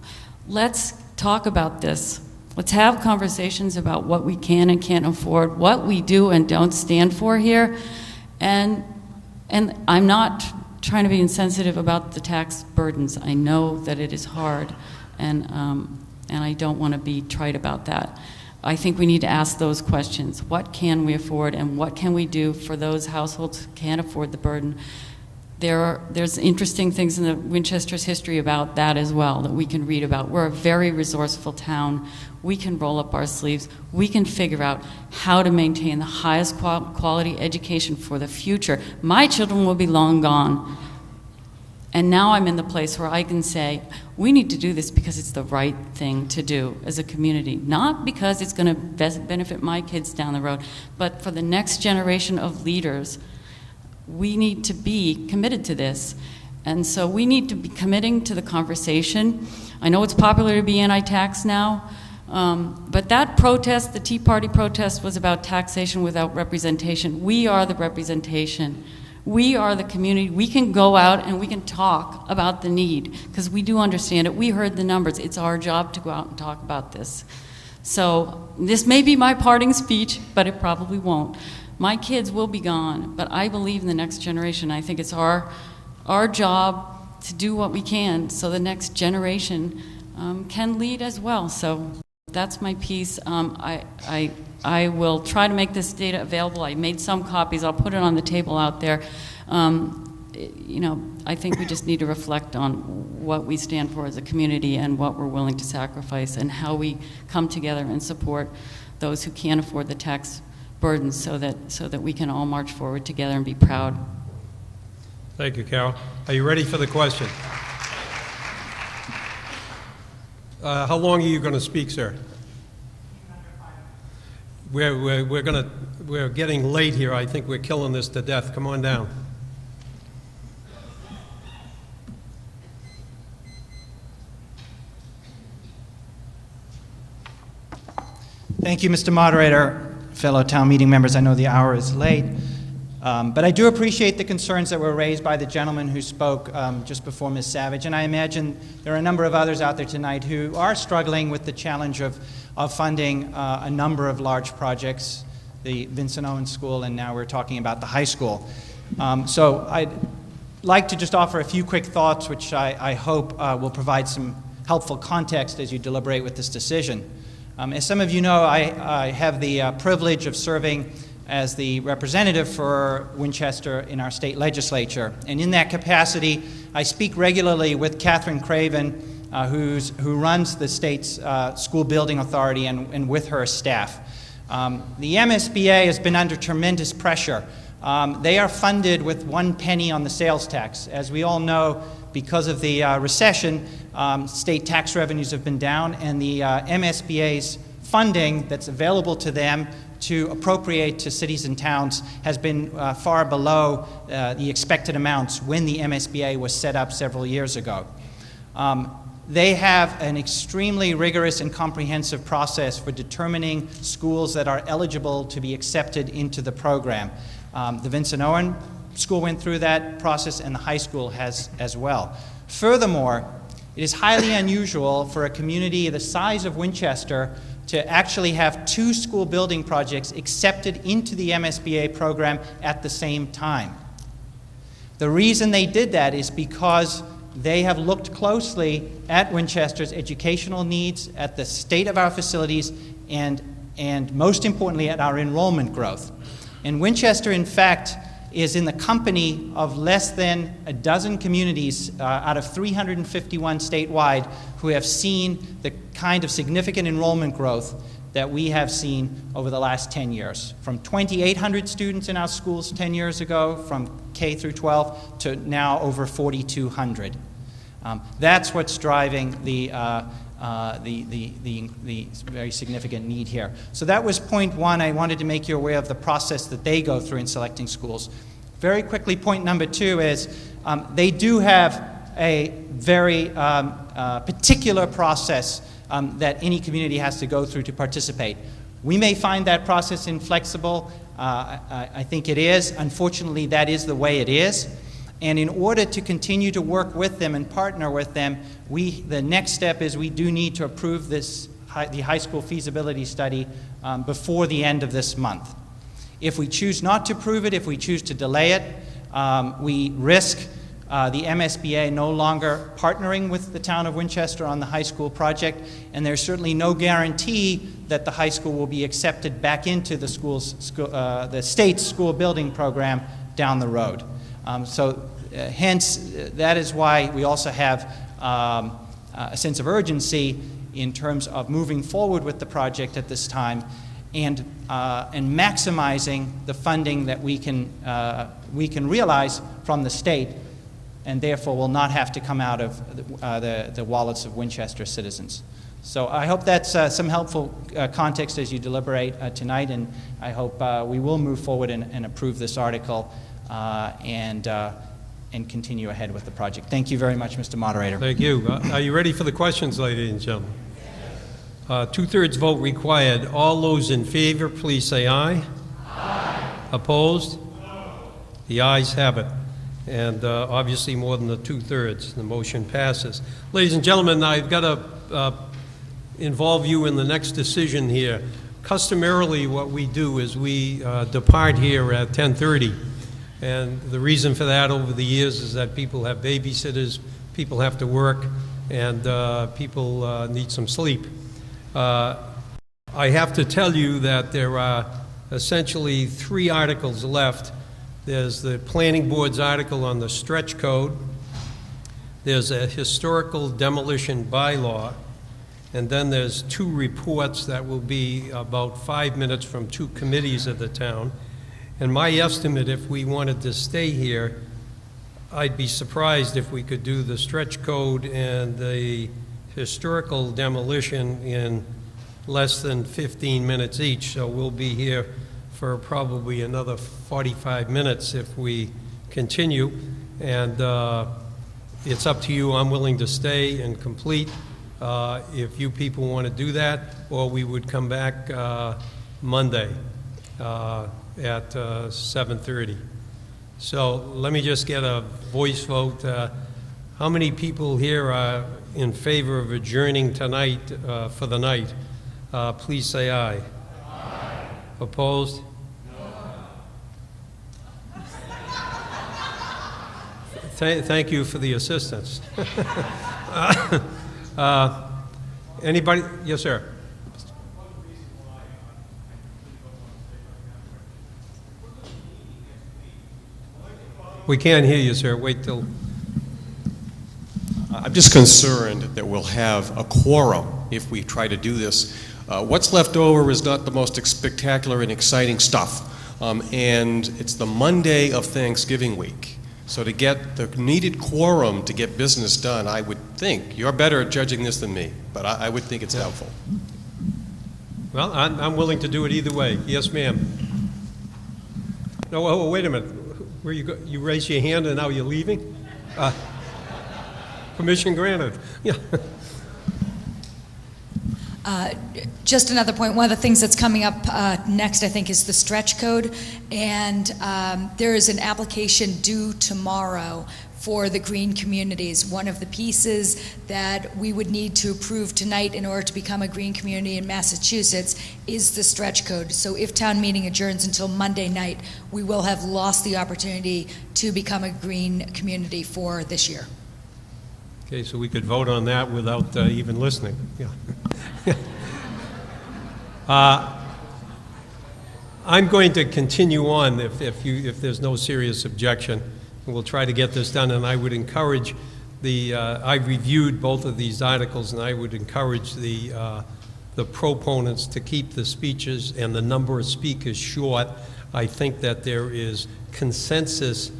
let's talk about this. Let's have conversations about what we can and can't afford, what we do and don't stand for here. And I'm not trying to be insensitive about the tax burdens. I know that it is hard, and I don't want to be trite about that. I think we need to ask those questions. What can we afford, and what can we do for those households who can't afford the burden? There's interesting things in the Winchester's history about that as well that we can read about. We're a very resourceful town. We can roll up our sleeves. We can figure out how to maintain the highest quality education for the future. My children will be long gone. And now I'm in the place where I can say, we need to do this because it's the right thing to do as a community. Not because it's going to benefit my kids down the road, but for the next generation of leaders. We need to be committed to this. And so we need to be committing to the conversation. I know it's popular to be anti-tax now, but that protest, the Tea Party protest, was about taxation without representation. We are the representation. We are the community. We can go out and we can talk about the need, because we do understand it. We heard the numbers. It's our job to go out and talk about this. So this may be my parting speech, but it probably won't. My kids will be gone, but I believe in the next generation. I think it's our job to do what we can so the next generation can lead as well. So that's my piece. I will try to make this data available. I made some copies. I'll put it on the table out there. I think we just need to reflect on what we stand for as a community and what we're willing to sacrifice and how we come together and support those who can't afford the tax burdens so that we can all march forward together and be proud. Thank you, Carol. Are you ready for the question? How long are you going to speak, sir? We're getting late here. I think we're killing this to death. Come on down. Thank you, Mr. Moderator, fellow town meeting members. I know the hour is late, but I do appreciate the concerns that were raised by the gentleman who spoke just before Ms. Savage, and I imagine there are a number of others out there tonight who are struggling with the challenge of funding a number of large projects, the Vincent Owens School, and now we're talking about the high school. So I'd like to just offer a few quick thoughts, which I hope will provide some helpful context as you deliberate with this decision. As some of you know, I have the privilege of serving as the representative for Winchester in our state legislature. And in that capacity, I speak regularly with Catherine Craven, who runs the state's school building authority, and with her staff. The MSBA has been under tremendous pressure. They are funded with 1 penny on the sales tax. As we all know, because of the recession, state tax revenues have been down, and the MSBA's funding that's available to them to appropriate to cities and towns has been far below the expected amounts when the MSBA was set up several years ago. They have an extremely rigorous and comprehensive process for determining schools that are eligible to be accepted into the program. The Vincent Owen School went through that process, and the high school has as well. Furthermore, it is highly unusual for a community the size of Winchester to actually have 2 school building projects accepted into the MSBA program at the same time. The reason they did that is because they have looked closely at Winchester's educational needs, at the state of our facilities, and most importantly, at our enrollment growth. And Winchester, in fact, is in the company of less than a dozen communities out of 351 statewide who have seen the kind of significant enrollment growth that we have seen over the last 10 years. From 2,800 students in our schools 10 years ago, from K through 12, to now over 4,200. That's what's driving the very significant need here. So that was point one. I wanted to make you aware of the process that they go through in selecting schools. Very quickly, point number 2 is they do have a very particular process that any community has to go through to participate. We may find that process inflexible. I think it is. Unfortunately, that is the way it is. And in order to continue to work with them and partner with them, the next step is we do need to approve the high school feasibility study before the end of this month. If we choose not to approve it, if we choose to delay it, we risk the MSBA no longer partnering with the town of Winchester on the high school project, and there's certainly no guarantee that the high school will be accepted back into the the state's school building program down the road. Hence, that is why we also have a sense of urgency in terms of moving forward with the project at this time and maximizing the funding that we can realize from the state, and therefore will not have to come out of the wallets of Winchester citizens. So I hope that's some helpful context as you deliberate tonight, and I hope we will move forward and approve this article and continue ahead with the project. Thank you very much, Mr. Moderator. Thank you. Are you ready for the questions, ladies and gentlemen? 2/3 vote required. All those in favor, please say aye. Aye. Opposed? No. The ayes have it. And obviously more than the 2/3. The motion passes. Ladies and gentlemen, I've got to involve you in the next decision here. Customarily, what we do is we depart here at 10:30. And the reason for that over the years is that people have babysitters, people have to work, and people need some sleep. I have to tell you that there are essentially 3 articles left There's the planning board's article on the stretch code. There's a historical demolition bylaw. And then there's 2 reports that will be about 5 minutes from 2 committees of the town. And my estimate, if we wanted to stay here, I'd be surprised if we could do the stretch code and the historical demolition in less than 15 minutes each. So we'll be here for probably another 45 minutes if we continue. And it's up to you. I'm willing to stay and complete if you people want to do that, or we would come back Monday at 7:30. So let me just get a voice vote. How many people here are in favor of adjourning tonight for the night? Please say aye. Aye. Opposed? No. Thank you for the assistance. Anybody? Yes, sir. We can't hear you, sir. Wait till... I'm just concerned that we'll have a quorum if we try to do this. What's left over is not the most spectacular and exciting stuff. And it's the Monday of Thanksgiving week. So to get the needed quorum to get business done, I would think, you're better at judging this than me, but I would think it's doubtful. Well, I'm willing to do it either way. Yes, ma'am. No, oh, wait a minute. Where you go? You raised your hand and now you're leaving? Permission granted. Yeah. Just another point, one of the things that's coming up next, I think, is the stretch code. And there is an application due tomorrow for the green communities. One of the pieces that we would need to approve tonight in order to become a green community in Massachusetts is the stretch code. So if town meeting adjourns until Monday night, we will have lost the opportunity to become a green community for this year. Okay, so we could vote on that without even listening. Yeah. I'm going to continue on if there's no serious objection. We'll try to get this done, and I would encourage I reviewed both of these articles, and I would encourage the proponents to keep the speeches and the number of speakers short. I think that there is consensus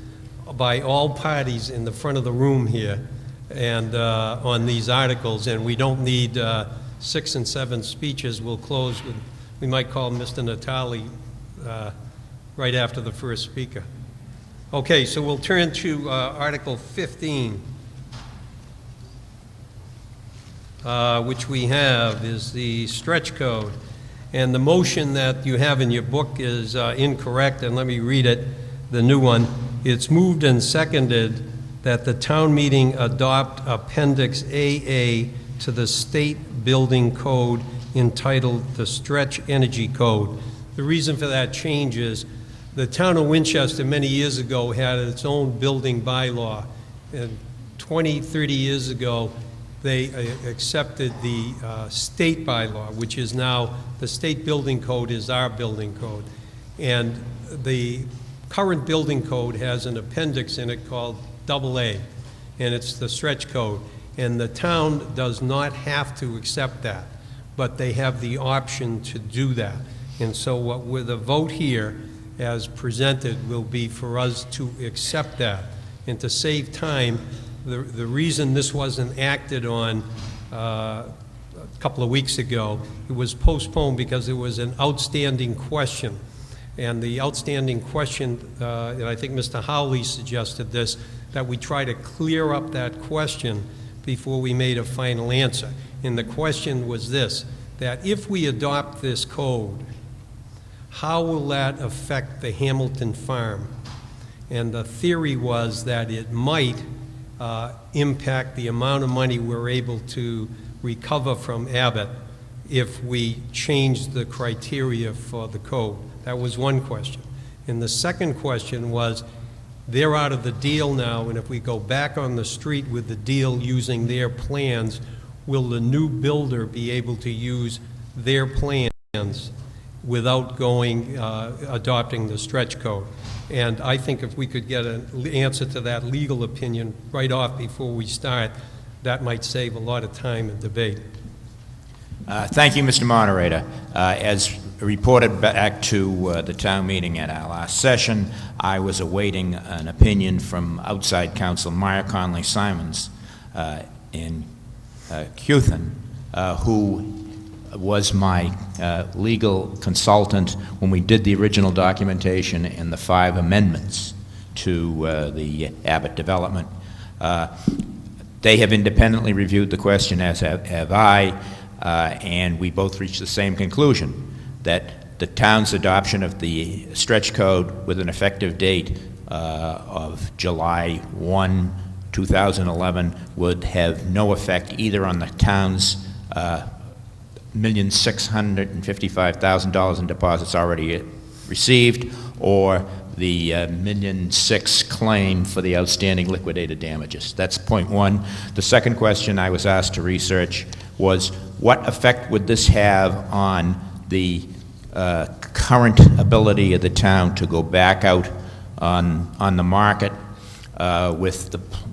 by all parties in the front of the room here and on these articles, and we don't need 6 and 7 speeches. We'll close with, we might call Mr. Natali right after the first speaker. Okay, so we'll turn to Article 15, which we have is the stretch code. And the motion that you have in your book is incorrect, and let me read it, the new one. It's moved and seconded that the town meeting adopt Appendix AA to the state building code entitled the Stretch Energy Code. The reason for that change is the town of Winchester many years ago had its own building bylaw. And 20, 30 years ago, they accepted the state bylaw, which is now the state building code is our building code. And the current building code has an appendix in it called AA, and it's the stretch code. And the town does not have to accept that, but they have the option to do that. And so what with a vote here as presented will be for us to accept that. And to save time, the reason this wasn't acted on a couple of weeks ago, it was postponed because there was an outstanding question. And the outstanding question, and I think Mr. Howley suggested this, that we try to clear up that question before we made a final answer. And the question was this, that if we adopt this code, how will that affect the Hamilton farm? And the theory was that it might impact the amount of money we're able to recover from Abbott if we change the criteria for the code. That was one question. And the second question was, they're out of the deal now, and if we go back on the street with the deal using their plans, will the new builder be able to use their plans? without adopting the stretch code. And I think if we could get an answer to that legal opinion right off before we start, that might save a lot of time and debate. Thank you, Mr. Moderator. As reported back to the town meeting at our last session, I was awaiting an opinion from outside counsel Meyer Conley Simons in Cuthan, who was my legal consultant when we did the original documentation and the 5 amendments to the Abbott development. They have independently reviewed the question, as have I, and we both reached the same conclusion, that the town's adoption of the stretch code with an effective date of July 1, 2011 would have no effect either on the town's $1,655,000 in deposits already received, or the $1.6 million claim for the outstanding liquidated damages. That's point one. The second question I was asked to research was, what effect would this have on the current ability of the town to go back out on the market with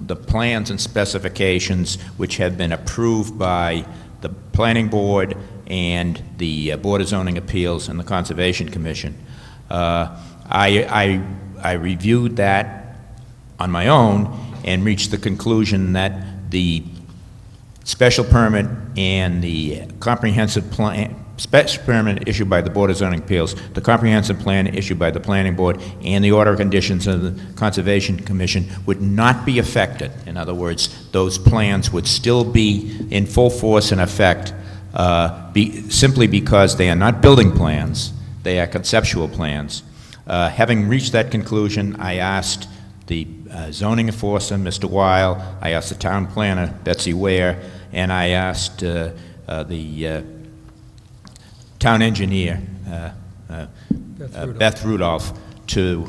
the plans and specifications which have been approved by the Planning Board and the Board of Zoning Appeals and the Conservation Commission. I reviewed that on my own and reached the conclusion that the special permit and the comprehensive plan, special permit issued by the Board of Zoning Appeals, the comprehensive plan issued by the Planning Board, and the order of conditions of the Conservation Commission would not be affected. In other words, those plans would still be in full force and effect simply because they are not building plans, they are conceptual plans. Having reached that conclusion, I asked the zoning enforcer, Mr. Weil, I asked the town planner, Betsy Ware, and I asked the town engineer, Beth Rudolph, to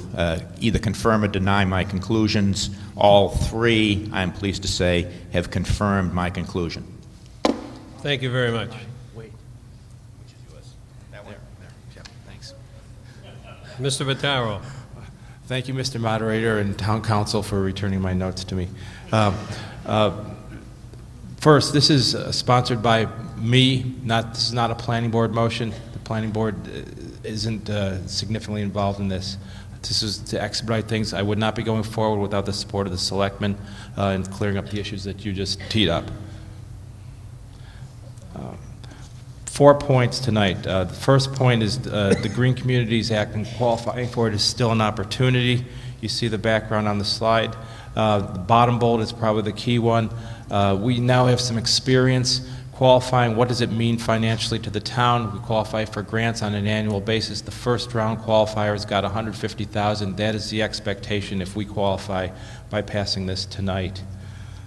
either confirm or deny my conclusions. All 3, I'm pleased to say, have confirmed my conclusion. Thank you very much. Wait, which is yours? That one? There. Yep, thanks. Mr. Vattaro. Thank you, Mr. Moderator and Town Council, for returning my notes to me. First, this is sponsored by me. This is not a planning board motion. The planning board isn't significantly involved in this. This is to expedite things. I would not be going forward without the support of the selectmen in clearing up the issues that you just teed up. 4 points tonight. The first point is the Green Communities Act, and qualifying for it is still an opportunity. You see the background on the slide. The bottom bold is probably the key one. We now have some experience qualifying. What does it mean financially to the town? We qualify for grants on an annual basis. The first round qualifiers got $150,000. That is the expectation if we qualify by passing this tonight.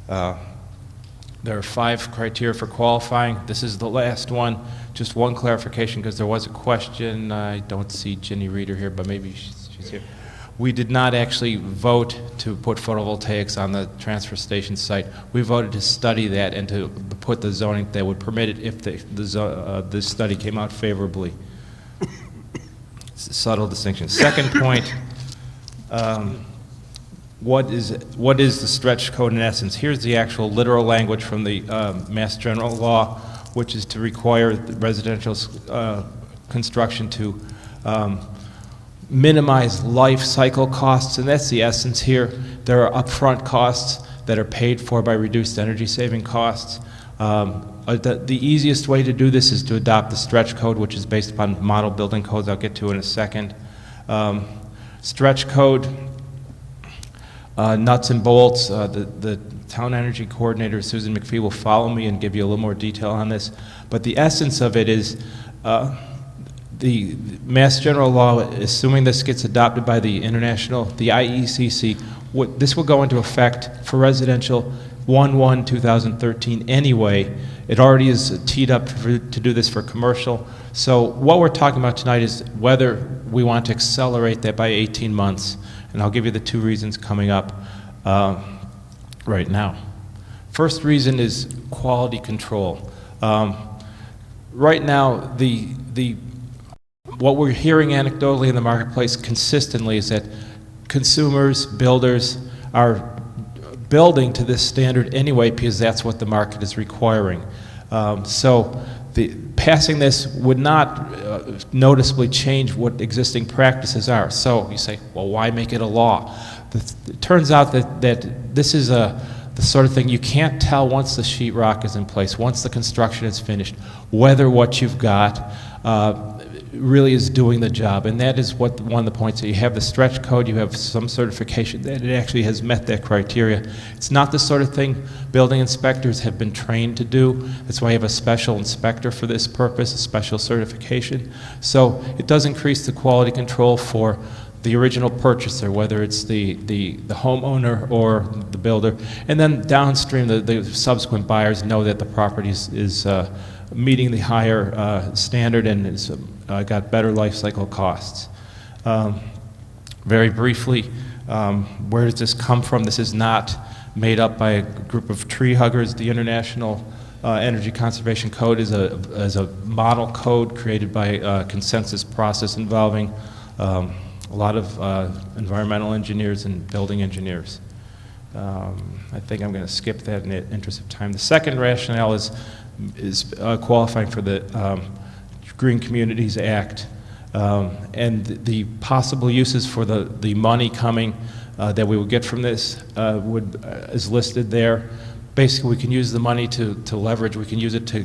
There are 5 criteria for qualifying. This is the last one. Just one clarification, because there was a question. I don't see Ginny Reeder here, but maybe she's here. We did not actually vote to put photovoltaics on the transfer station site. We voted to study that and to put the zoning that would permit it if the study came out favorably. It's a subtle distinction. Second point, what is the stretch code in essence? Here's the actual literal language from the Mass General Law, which is to require residential construction to minimize life cycle costs, and that's the essence here. There are upfront costs that are paid for by reduced energy saving costs. The easiest way to do this is to adopt the stretch code, which is based upon model building codes I'll get to in a second. Stretch code, nuts and bolts, the town energy coordinator, Susan McPhee, will follow me and give you a little more detail on this. But the essence of it is the Mass General Law, assuming this gets adopted by the IECC, this will go into effect for residential 1/1/2013 anyway. It already is teed up to do this for commercial. So what we're talking about tonight is whether we want to accelerate that by 18 months. And I'll give you the 2 reasons coming up right now. First reason is quality control. Right now, what we're hearing anecdotally in the marketplace consistently is that consumers, builders are building to this standard anyway because that's what the market is requiring. So passing this would not noticeably change what existing practices are. So you say, well, why make it a law? It turns out that this is the sort of thing you can't tell once the sheetrock is in place, once the construction is finished, whether what you've got really is doing the job. And that is one of the points. That you have the stretch code, you have some certification that it actually has met that criteria. It's not the sort of thing building inspectors have been trained to do. That's why you have a special inspector for this purpose, a special certification. So it does increase the quality control for the original purchaser, whether it's the homeowner or the builder. And then downstream, the subsequent buyers know that the property is meeting the higher standard and has got better life cycle costs. Very briefly, where does this come from? This is not made up by a group of tree huggers. The International Energy Conservation Code is a model code created by a consensus process involving a lot of environmental engineers and building engineers. I think I'm going to skip that in the interest of time. The second rationale is qualifying for the Green Communities Act and the possible uses for the money coming that we would get from this is listed there. Basically, we can use the money to leverage. We can use it to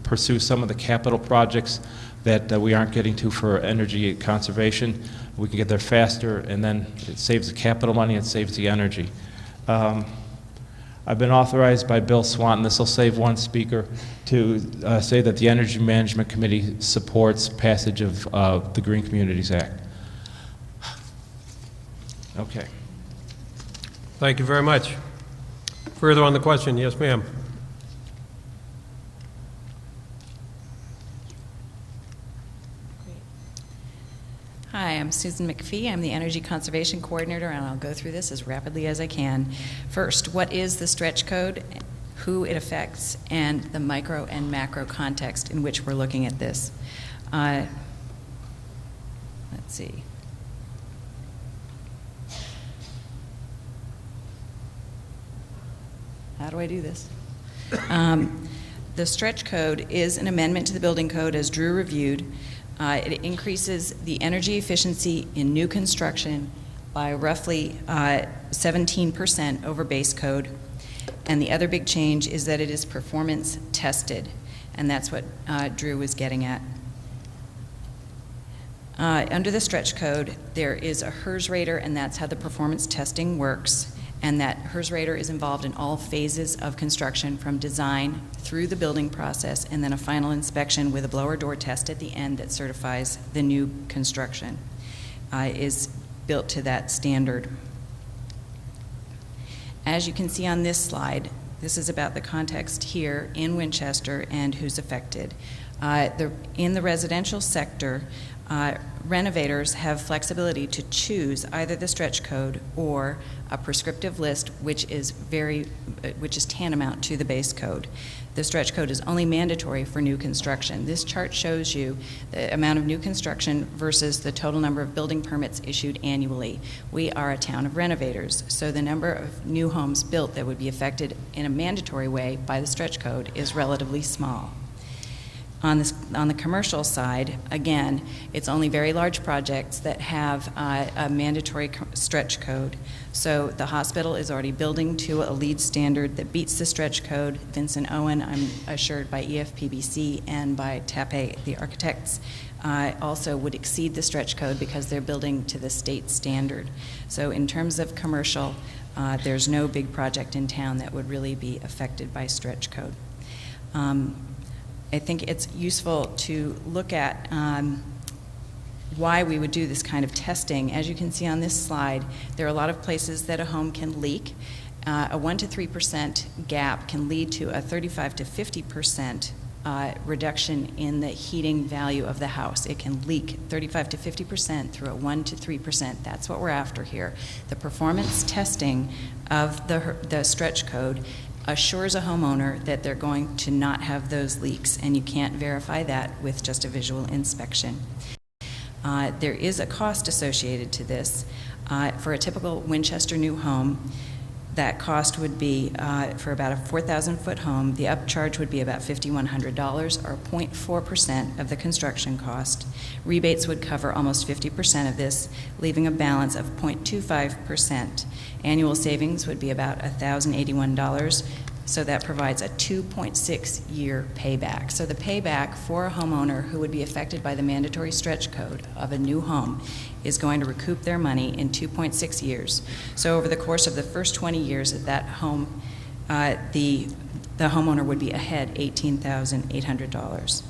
pursue some of the capital projects that we aren't getting to for energy conservation. We can get there faster, and then it saves the capital money, it saves the energy. I've been authorized by Bill Swanton, this will save one speaker, to say that the Energy Management Committee supports passage of the Green Communities Act. Okay. Thank you very much. Further on the question, yes, ma'am. Hi, I'm Susan McPhee. I'm the Energy Conservation Coordinator, and I'll go through this as rapidly as I can. First, what is the stretch code, who it affects, and the micro and macro context in which we're looking at this. Let's see. How do I do this? The stretch code is an amendment to the building code as Drew reviewed. It increases the energy efficiency in new construction by roughly 17% over base code. And the other big change is that it is performance tested, and that's what Drew was getting at. Under the stretch code, there is a HERS rater, and that's how the performance testing works. And that HERS rater is involved in all phases of construction from design through the building process and then a final inspection with a blower door test at the end that certifies the new construction is built to that standard. As you can see on this slide, this is about the context here in Winchester and who's affected. In the residential sector, renovators have flexibility to choose either the stretch code or a prescriptive list, which is tantamount to the base code. The stretch code is only mandatory for new construction. This chart shows you the amount of new construction versus the total number of building permits issued annually. We are a town of renovators, so the number of new homes built that would be affected in a mandatory way by the stretch code is relatively small. On the commercial side, again, it's only very large projects that have a mandatory stretch code. So the hospital is already building to a LEED standard that beats the stretch code. Vincent Owen, I'm assured by EFPBC and by TAPE, the architects, also would exceed the stretch code because they're building to the state standard. So in terms of commercial, there's no big project in town that would really be affected by stretch code. I think it's useful to look at why we would do this kind of testing. As you can see on this slide, there are a lot of places that a home can leak. A 1% to 3% gap can lead to a 35 to 50% reduction in the heating value of the house. It can leak 35 to 50% through a 1% to 3%. That's what we're after here. The performance testing of the stretch code assures a homeowner that they're going to not have those leaks, and you can't verify that with just a visual inspection. There is a cost associated to this. For a typical Winchester new home, that cost would be, for about a 4,000-foot home, the upcharge would be about $5,100, or 0.4% of the construction cost. Rebates would cover almost 50% of this, leaving a balance of 0.25%. Annual savings would be about $1,081, so that provides a 2.6-year payback. So the payback for a homeowner who would be affected by the mandatory stretch code of a new home is going to recoup their money in 2.6 years. So over the course of the first 20 years of that home, the homeowner would be ahead $18,800.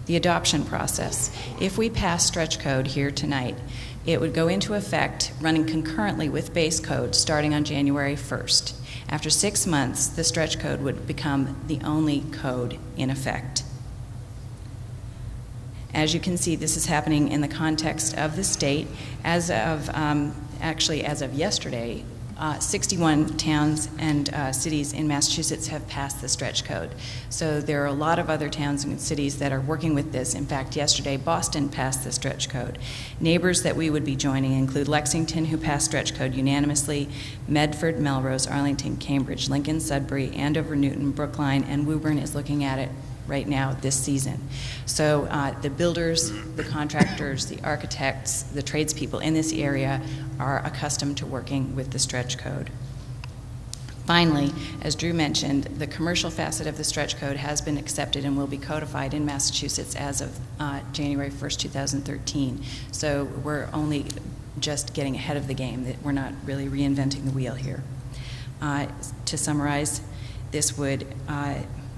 The adoption process. If we pass stretch code here tonight, it would go into effect running concurrently with base code starting on January 1st. After 6 months, the stretch code would become the only code in effect. As you can see, this is happening in the context of the state. As of yesterday, 61 towns and cities in Massachusetts have passed the stretch code. So there are a lot of other towns and cities that are working with this. In fact, yesterday, Boston passed the stretch code. Neighbors that we would be joining include Lexington, who passed stretch code unanimously, Medford, Melrose, Arlington, Cambridge, Lincoln, Sudbury, Andover, Newton, Brookline, and Woburn is looking at it right now this season. So the builders, the contractors, the architects, the tradespeople in this area are accustomed to working with the stretch code. Finally, as Drew mentioned, the commercial facet of the stretch code has been accepted and will be codified in Massachusetts as of January 1st, 2013. So we're only just getting ahead of the game, that we're not really reinventing the wheel here. To summarize, this would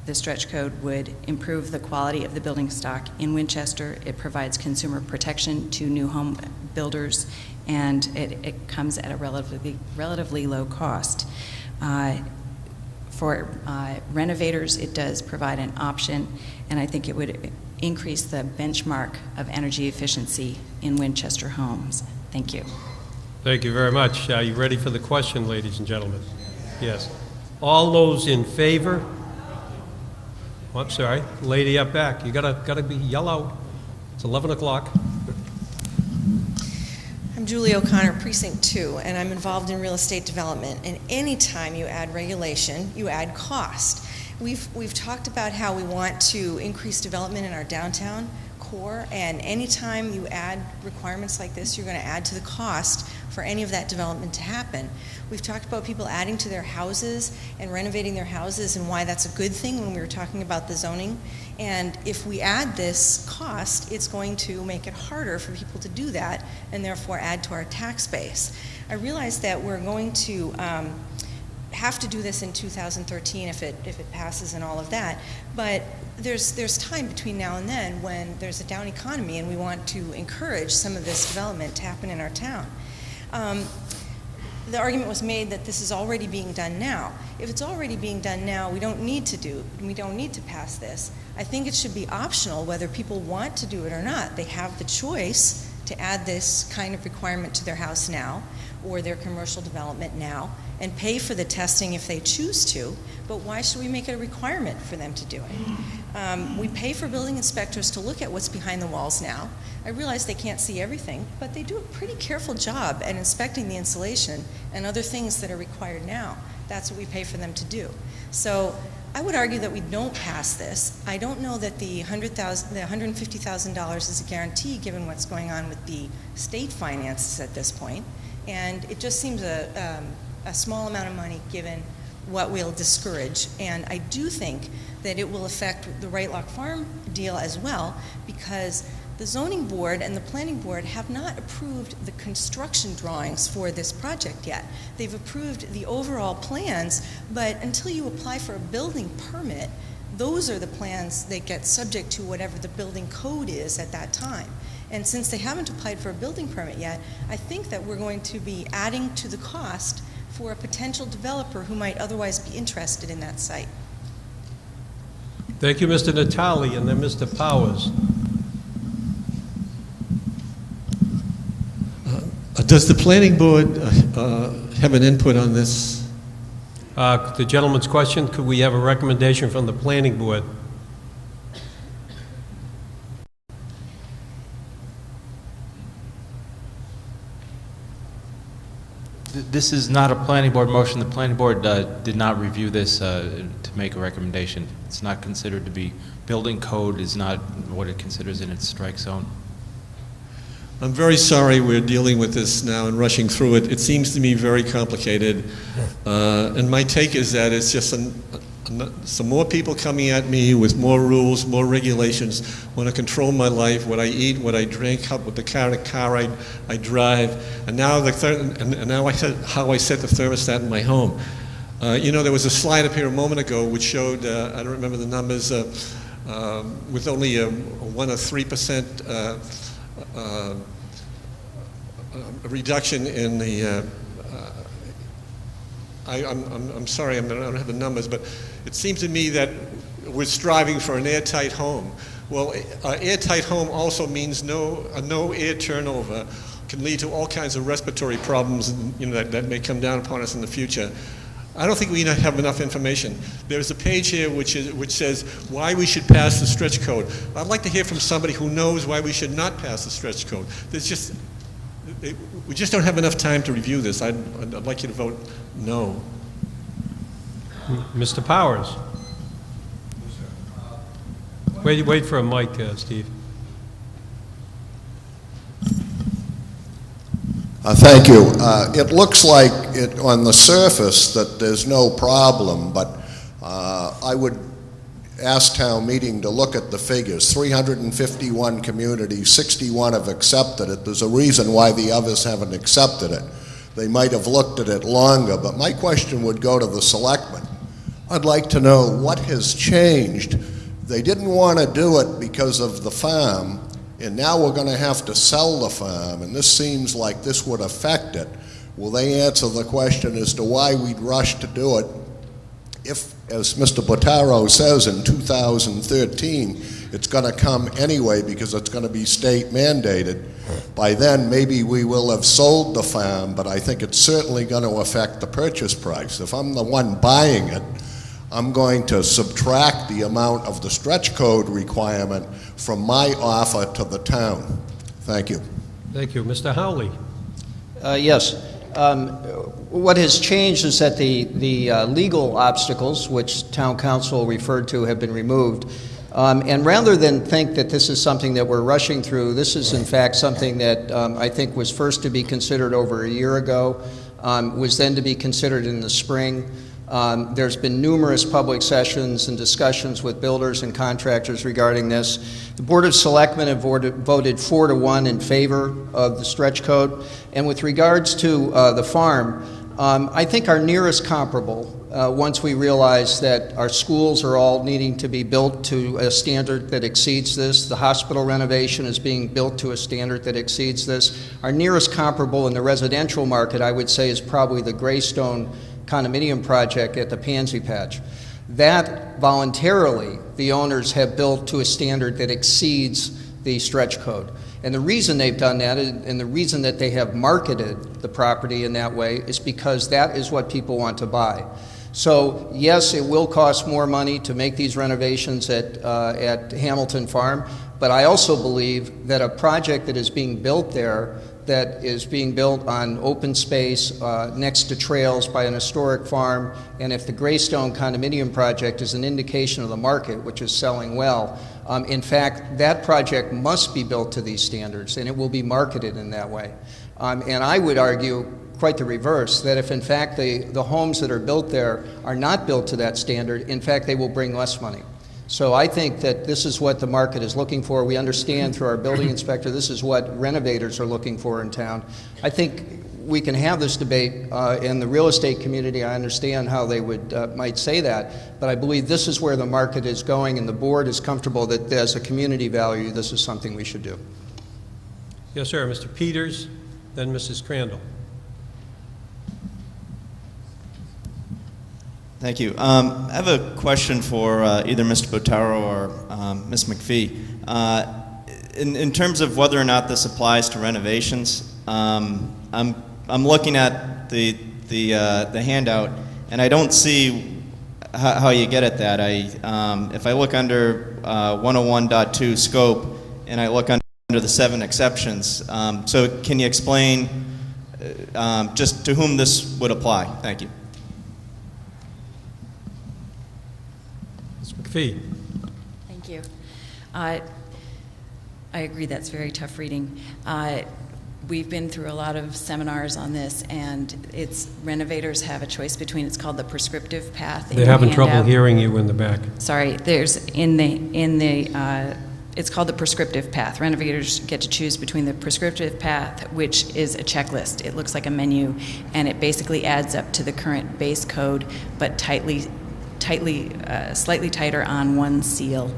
the stretch code would improve the quality of the building stock in Winchester. It provides consumer protection to new home builders, and it comes at a relatively low cost. For renovators, it does provide an option, and I think it would increase the benchmark of energy efficiency in Winchester homes. Thank you. Thank you very much. Are you ready for the question, ladies and gentlemen? Yes. All those in favor? Oh, I'm sorry, lady up back. You gotta be yell out. It's 11 o'clock. I'm Julie O'Connor, Precinct 2, and I'm involved in real estate development. And any time you add regulation, you add cost. We've talked about how we want to increase development in our downtown core, and anytime you add requirements like this, you're going to add to the cost for any of that development to happen. We've talked about people adding to their houses and renovating their houses and why that's a good thing when we were talking about the zoning. And if we add this cost, it's going to make it harder for people to do that and therefore add to our tax base. I realize that we're going to have to do this in 2013 if it passes and all of that, but there's time between now and then when there's a down economy and we want to encourage some of this development to happen in our town. The argument was made that this is already being done now. If it's already being done now, we don't need to pass this. I think it should be optional whether people want to do it or not. They have the choice to add this kind of requirement to their house now or their commercial development now and pay for the testing if they choose to, but why should we make it a requirement for them to do it? We pay for building inspectors to look at what's behind the walls now. I realize they can't see everything, but they do a pretty careful job at inspecting the insulation and other things that are required now. That's what we pay for them to do. So I would argue that we don't pass this. I don't know that the $150,000 is a guarantee given what's going on with the state finances at this point, and it just seems a small amount of money given what we'll discourage. And I do think that it will affect the Right Lock Farm deal as well, because the zoning board and the planning board have not approved the construction drawings for this project yet. They've approved the overall plans, but until you apply for a building permit, those are the plans that get subject to whatever the building code is at that time. And since they haven't applied for a building permit yet, I think that we're going to be adding to the cost for a potential developer who might otherwise be interested in that site. Thank you, Mr. Natale, and then Mr. Powers. Does the planning board have an input on this? The gentleman's question, could we have a recommendation from the planning board? This is not a planning board motion. The planning board did not review this to make a recommendation. It's not considered to be, building code is not what it considers in its strike zone. I'm very sorry we're dealing with this now and rushing through it. It seems to me very complicated. And my take is that it's just some more people coming at me with more rules, more regulations, want to control my life, what I eat, what I drink, what the car I drive, and now how I set the thermostat in my home. There was a slide up here a moment ago which showed, I don't remember the numbers, with only a 1 or 3% reduction in the. I'm sorry, I don't have the numbers, but it seems to me that we're striving for an airtight home. Well, airtight home also means no air turnover can lead to all kinds of respiratory problems, that may come down upon us in the future. I don't think we have enough information. There's a page here which says why we should pass the stretch code. I'd like to hear from somebody who knows why we should not pass the stretch code. We just don't have enough time to review this. I'd like you to vote no. Mr. Powers. Wait for a mic, Steve. Thank you. It looks like on the surface that there's no problem, but I would ask town meeting to look at the figures. 351 communities, 61 have accepted it. There's a reason why the others haven't accepted it. They might have looked at it longer, but my question would go to the selectmen. I'd like to know what has changed. They didn't want to do it because of the farm, and now we're going to have to sell the farm, and this seems like this would affect it. Will they answer the question as to why we'd rush to do it if, as Mr. Bottaro says, in 2013, it's going to come anyway because it's going to be state mandated? By then, maybe we will have sold the farm, but I think it's certainly going to affect the purchase price. If I'm the one buying it, I'm going to subtract the amount of the stretch code requirement from my offer to the town. Thank you. Thank you. Mr. Howley. Yes. What has changed is that the legal obstacles, which town council referred to, have been removed. And rather than think that this is something that we're rushing through, this is in fact something that I think was first to be considered over a year ago, was then to be considered in the spring. There's been numerous public sessions and discussions with builders and contractors regarding this. The Board of Selectmen have voted 4-1 in favor of the stretch code. And with regards to the farm, I think our nearest comparable, once we realize that our schools are all needing to be built to a standard that exceeds this, the hospital renovation is being built to a standard that exceeds this, our nearest comparable in the residential market, I would say, is probably the Greystone condominium project at the Pansy Patch. That voluntarily the owners have built to a standard that exceeds the stretch code. And the reason they've done that, and the reason that they have marketed the property in that way, is because that is what people want to buy. So yes, it will cost more money to make these renovations at Hamilton Farm, but I also believe that a project that is being built there, that is being built on open space next to trails by an historic farm, and if the Greystone condominium project is an indication of the market, which is selling well, in fact, that project must be built to these standards, and it will be marketed in that way. And I would argue quite the reverse, that if in fact the homes that are built there are not built to that standard, in fact, they will bring less money. So I think that this is what the market is looking for. We understand through our building inspector this is what renovators are looking for in town. I think we can have this debate in the real estate community. I understand how they might say that, but I believe this is where the market is going, and the board is comfortable that as a community value, this is something we should do. Yes, sir. Mr. Peters, then Mrs. Crandall. Thank you. I have a question for either Mr. Bottaro or Ms. McPhee. In terms of whether or not this applies to renovations, I'm looking at the handout, and I don't see how you get at that. If I look under 101.2 scope, and I look under the 7 exceptions, so can you explain just to whom this would apply. Thank you. Ms. McPhee. Thank you. I agree that's very tough reading. We've been through a lot of seminars on this, and renovators have a choice between, it's called the prescriptive path. They're having trouble hearing you in the back. Sorry, it's called the prescriptive path. Renovators get to choose between the prescriptive path, which is a checklist. It looks like a menu, and it basically adds up to the current base code, but slightly tighter on one seal.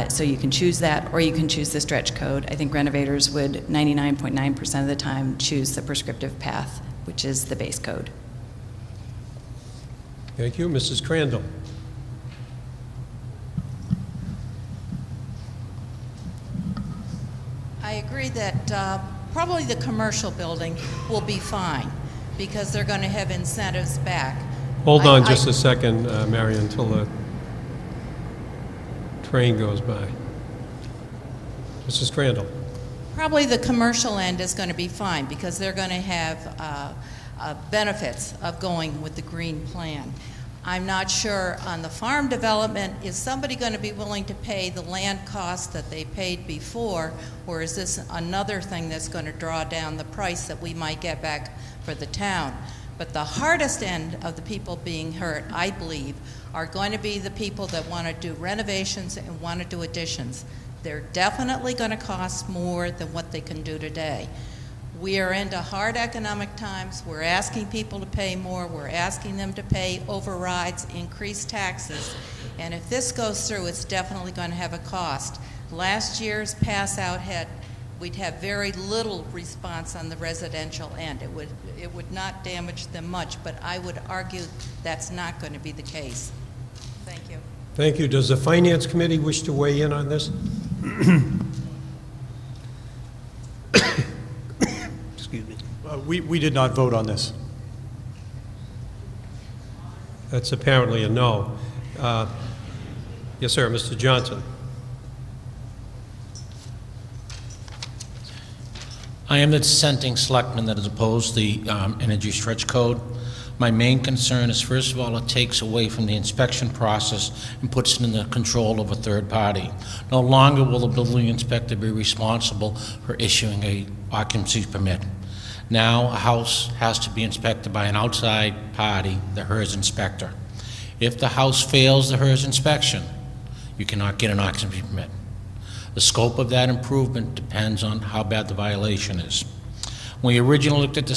So you can choose that, or you can choose the stretch code. I think renovators would 99.9% of the time choose the prescriptive path, which is the base code. Thank you. Mrs. Crandall. I agree that probably the commercial building will be fine because they're going to have incentives back. Hold on just a second, Mary, until the train goes by. Mrs. Crandall. Probably the commercial end is going to be fine because they're going to have benefits of going with the green plan. I'm not sure on the farm development, is somebody going to be willing to pay the land cost that they paid before, or is this another thing that's going to draw down the price that we might get back for the town? But the hardest end of the people being hurt, I believe, are going to be the people that want to do renovations and want to do additions. They're definitely going to cost more than what they can do today. We are into hard economic times. We're asking people to pay more. We're asking them to pay overrides, increase taxes. And if this goes through, it's definitely going to have a cost. Last year's pass-out we'd have very little response on the residential end. It would not damage them much, but I would argue that's not going to be the case. Thank you. Thank you. Does the Finance Committee wish to weigh in on this? Excuse me. We did not vote on this. That's apparently a no. Yes, sir, Mr. Johnson. I am the dissenting selectman that is opposed to the energy stretch code. My main concern is, first of all, it takes away from the inspection process and puts it in the control of a third party. No longer will the building inspector be responsible for issuing a occupancy permit. Now a house has to be inspected by an outside party, the HERS inspector. If the house fails the HERS inspection, you cannot get an occupancy permit. The scope of that improvement depends on how bad the violation is. When we originally looked at the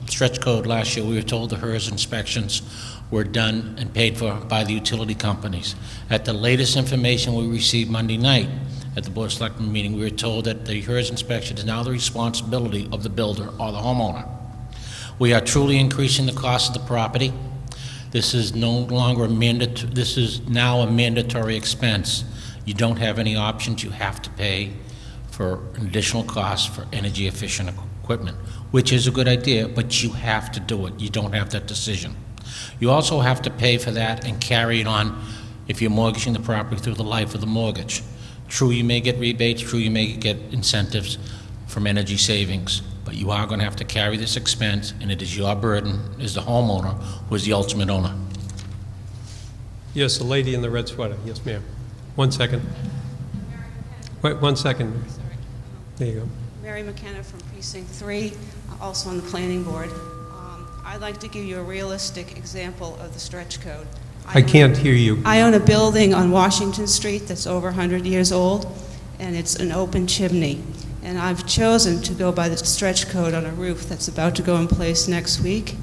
stretch code last year, we were told the HERS inspections were done and paid for by the utility companies. At the latest information we received Monday night at the Board of Selectmen meeting, we were told that the HERS inspection is now the responsibility of the builder or the homeowner. We are truly increasing the cost of the property. This is no longer this is now a mandatory expense. You don't have any options. You have to pay for an additional cost for energy efficient equipment, which is a good idea, but you have to do it. You don't have that decision. You also have to pay for that and carry it on if you're mortgaging the property through the life of the mortgage. True, you may get rebates. True, you may get incentives from energy savings, but you are going to have to carry this expense, and it is your burden as the homeowner who is the ultimate owner. Yes, the lady in the red sweater. Yes, ma'am. 1 second. Wait, 1 second. There you go. Mary McKenna from Precinct 3, also on the Planning Board. I'd like to give you a realistic example of the stretch code. I can't hear you. I own a building on Washington Street that's over 100 years old, and it's an open chimney. And I've chosen to go by the stretch code on a roof that's about to go in place next week.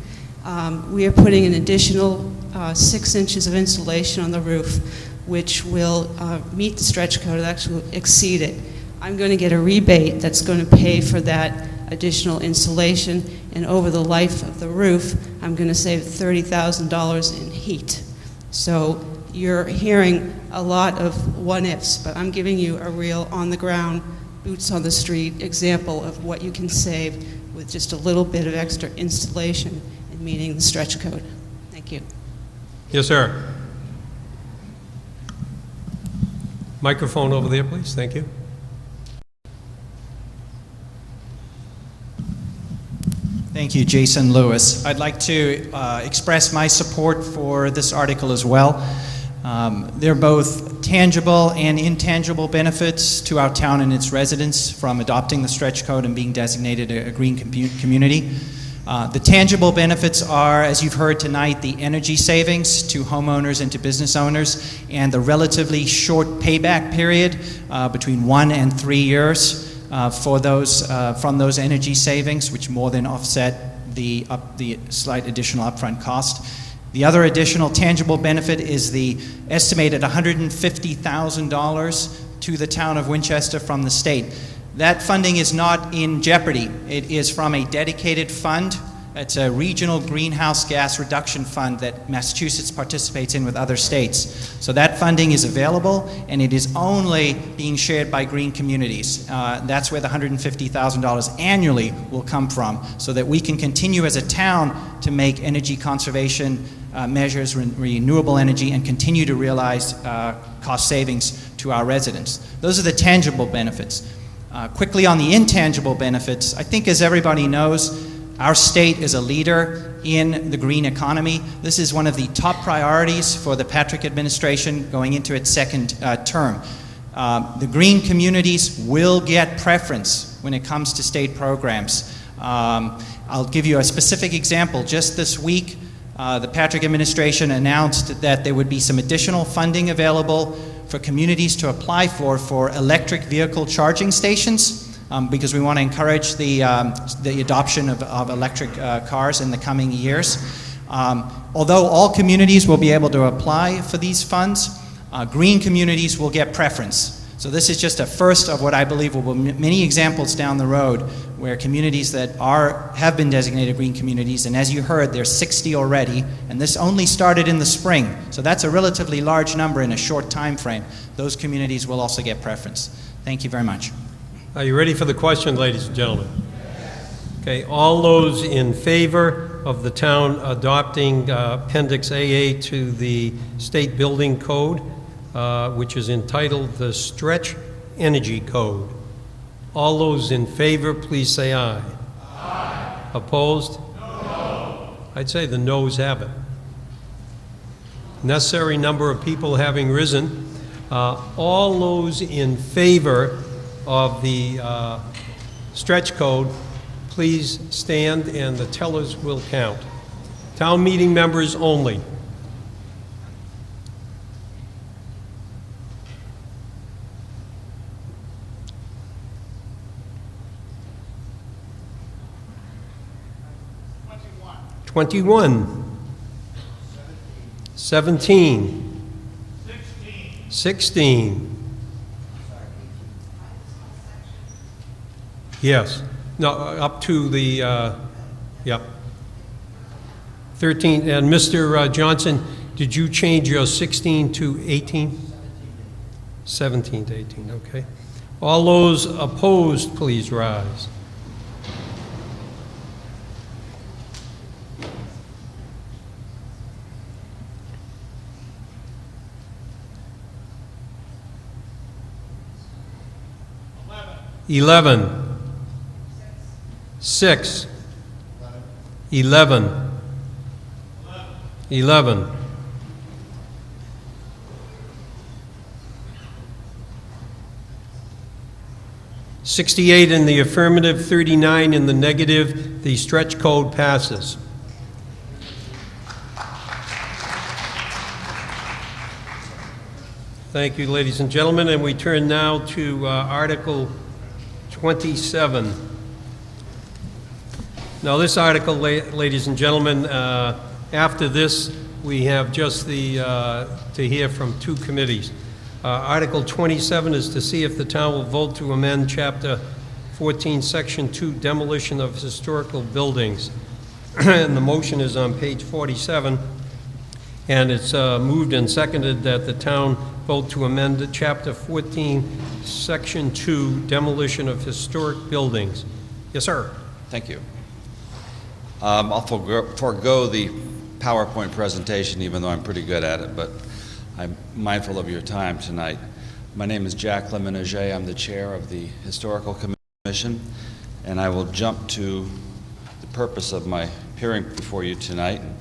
We are putting an additional 6 inches of insulation on the roof, which will meet the stretch code, actually exceed it. I'm going to get a rebate that's going to pay for that additional insulation, and over the life of the roof, I'm going to save $30,000 in heat. So you're hearing a lot of what-ifs, but I'm giving you a real on-the-ground, boots-on-the-street example of what you can save with just a little bit of extra installation and meeting the stretch code. Thank you. Yes, sir. Microphone over there, please. Thank you. Thank you, Jason Lewis. I'd like to express my support for this article as well. There are both tangible and intangible benefits to our town and its residents from adopting the stretch code and being designated a green community. The tangible benefits are, as you've heard tonight, the energy savings to homeowners and to business owners, and the relatively short payback period between 1 and 3 years for those from those energy savings, which more than offset the slight additional upfront cost. The other additional tangible benefit is the estimated $150,000 to the town of Winchester from the state. That funding is not in jeopardy. It is from a dedicated fund. It's a regional greenhouse gas reduction fund that Massachusetts participates in with other states. So that funding is available, and it is only being shared by green communities. That's where the $150,000 annually will come from, so that we can continue as a town to make energy conservation measures, renewable energy, and continue to realize cost savings to our residents. Those are the tangible benefits. Quickly on the intangible benefits, I think as everybody knows, our state is a leader in the green economy. This is one of the top priorities for the Patrick administration going into its second term. The green communities will get preference when it comes to state programs. I'll give you a specific example. Just this week, the Patrick administration announced that there would be some additional funding available for communities to apply for electric vehicle charging stations. Because we want to encourage the adoption of electric cars in the coming years. Although all communities will be able to apply for these funds, green communities will get preference. So this is just a first of what I believe will be many examples down the road where communities that have been designated green communities, and as you heard, there's 60 already, and this only started in the spring. So that's a relatively large number in a short time frame. Those communities will also get preference. Thank you very much. Are you ready for the question, ladies and gentlemen? Okay, all those in favor of the town adopting Appendix AA to the State Building Code, which is entitled the Stretch Energy Code. All those in favor, please say aye. Aye. Opposed? No. I'd say the noes have it. Necessary number of people having risen. All those in favor of the stretch code, please stand and the tellers will count. Town meeting members only. Twenty-one. 17. 16. Yes. No, up to the, yep. 13. And Mr. Johnson, did you change your 16 to 18? 17 to 18, okay. All those opposed, please rise. Eleven. 6. 11. 11. 68 in the affirmative, 39 in the negative. The stretch code passes. Thank you, ladies and gentlemen, and we turn now to Article 27. Now, this article, ladies and gentlemen, after this, we have just to hear from two committees. Article 27 is to see if the town will vote to amend Chapter 14, Section 2, demolition of historical buildings. And the motion is on page 47, and it's moved and seconded that the town vote to amend Chapter 14, Section 2, demolition of historic buildings. Yes, sir. Thank you. I'll forego the PowerPoint presentation, even though I'm pretty good at it, but I'm mindful of your time tonight. My name is Jack Lemenager. I'm the chair of the Historical Commission, and I will jump to the purpose of my appearing before you tonight and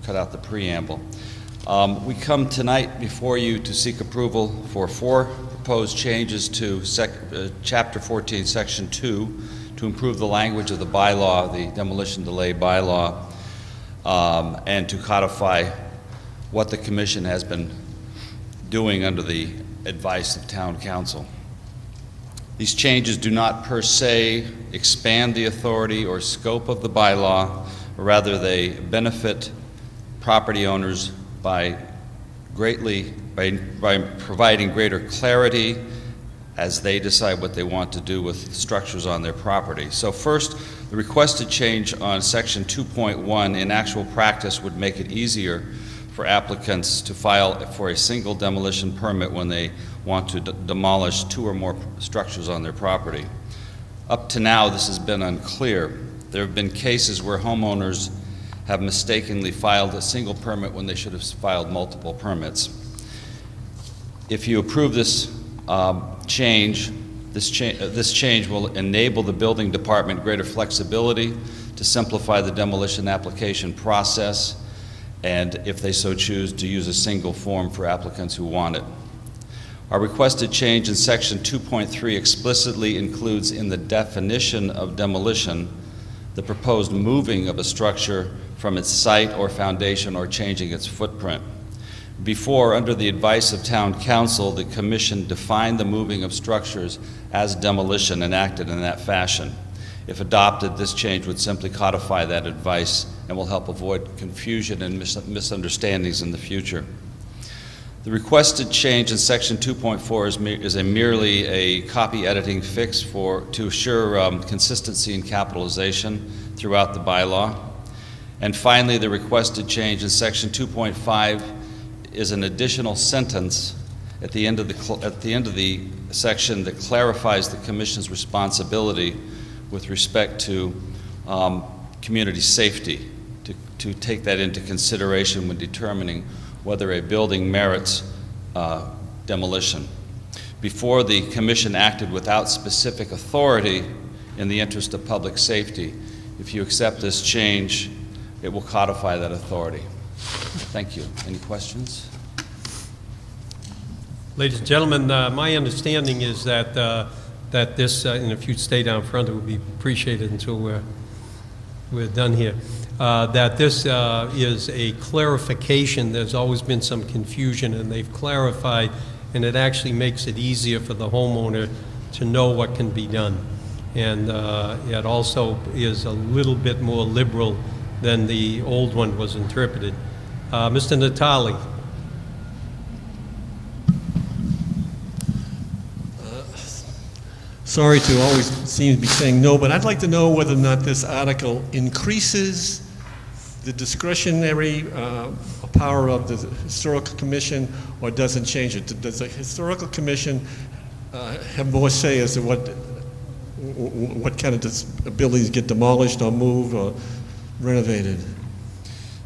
cut out the preamble. We come tonight before you to seek approval for 4 proposed changes to Chapter 14, Section 2, to improve the language of the bylaw, the demolition delay bylaw, and to codify what the Commission has been doing under the advice of Town Council. These changes do not per se expand the authority or scope of the bylaw, rather they benefit property owners by providing greater clarity as they decide what they want to do with structures on their property. So first, the requested change on Section 2.1 in actual practice would make it easier for applicants to file for a single demolition permit when they want to demolish 2 or more structures on their property. Up to now, this has been unclear. There have been cases where homeowners have mistakenly filed a single permit when they should have filed multiple permits. If you approve this change, this change will enable the building department greater flexibility to simplify the demolition application process, and if they so choose, to use a single form for applicants who want it. Our requested change in Section 2.3 explicitly includes in the definition of demolition the proposed moving of a structure from its site or foundation or changing its footprint. Before, under the advice of Town Council, the Commission defined the moving of structures as demolition and acted in that fashion. If adopted, this change would simply codify that advice and will help avoid confusion and misunderstandings in the future. The requested change in Section 2.4 is merely a copy editing fix to assure consistency and capitalization throughout the bylaw. And finally, the requested change in Section 2.5 is an additional sentence at the end of the section that clarifies the Commission's responsibility with respect to community safety, to take that into consideration when determining whether a building merits demolition. Before, the Commission acted without specific authority in the interest of public safety. If you accept this change, it will codify that authority. Thank you. Any questions? Ladies and gentlemen, my understanding is that that this, and if you'd stay down front, it would be appreciated until we're done here. That this is a clarification. There's always been some confusion, and they've clarified, and it actually makes it easier for the homeowner to know what can be done. And it also is a little bit more liberal than the old one was interpreted. Mr. Natali. Sorry to always seem to be saying no, but I'd like to know whether or not this article increases the discretionary power of the Historical Commission or doesn't change it. Does the Historical Commission have more say as to what kind of buildings get demolished or moved or renovated?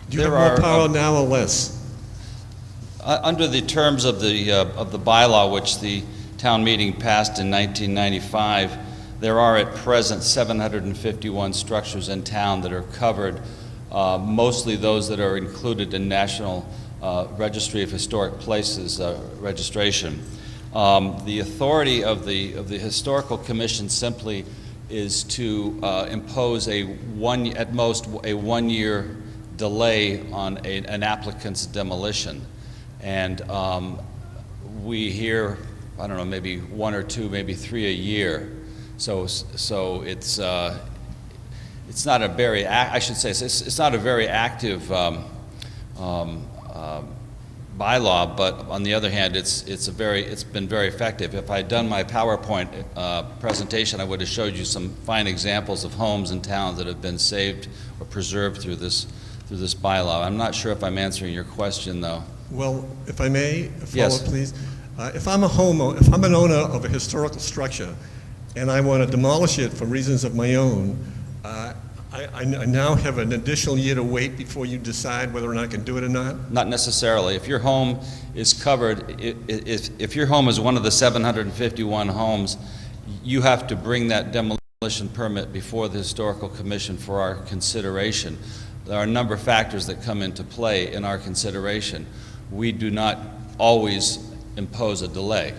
Do you have more power now or less? Under the terms of the bylaw, which the town meeting passed in 1995, there are at present 751 structures in town that are covered, mostly those that are included in National Registry of Historic Places registration. The authority of the Historical Commission simply is to impose at most a 1-year delay on an applicant's demolition. And we hear, I don't know, maybe 1 or 2, maybe 3 a year. So it's not a very, I should say, it's not a very active bylaw, but on the other hand, it's been very effective. If I had done my PowerPoint presentation, I would have showed you some fine examples of homes in town that have been saved or preserved through this bylaw. I'm not sure if I'm answering your question, though. Well, if I may follow Yes. up, please. If I'm an owner of a historical structure and I want to demolish it for reasons of my own, I now have an additional year to wait before you decide whether or not I can do it or not? Not necessarily. If your home is covered, if your home is one of the 751 homes, you have to bring that demolition demolition permit before the Historical Commission for our consideration, there are a number of factors that come into play in our consideration. We do not always impose a delay.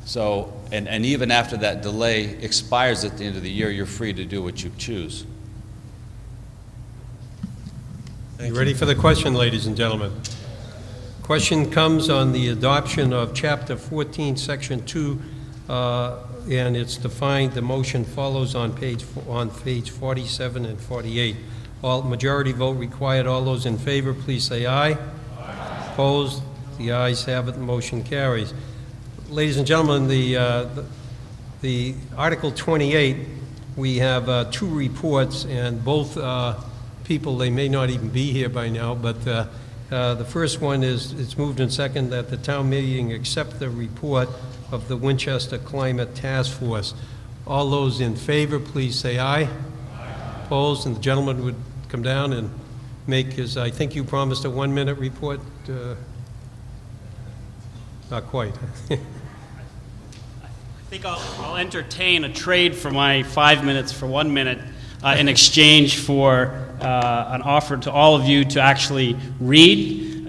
So, and even after that delay expires at the end of the year, you're free to do what you choose. You ready for the question, ladies and gentlemen? Question comes on the adoption of Chapter 14, Section 2, and it's defined. The motion follows on page 47 and 48. All majority vote required. All those in favor, please say aye. Aye. Opposed? The ayes have it. The motion carries. Ladies and gentlemen, the Article 28, we have two reports, and both people, they may not even be here by now, but the first one is, it's moved and second that the town meeting accept the report of the Winchester Climate Task Force. All those in favor, please say aye. Aye. Opposed? And the gentleman would come down and make his, I think you promised a 1-minute report. Not quite. I think I'll entertain a trade for my 5 minutes for 1 minute in exchange for an offer to all of you to actually read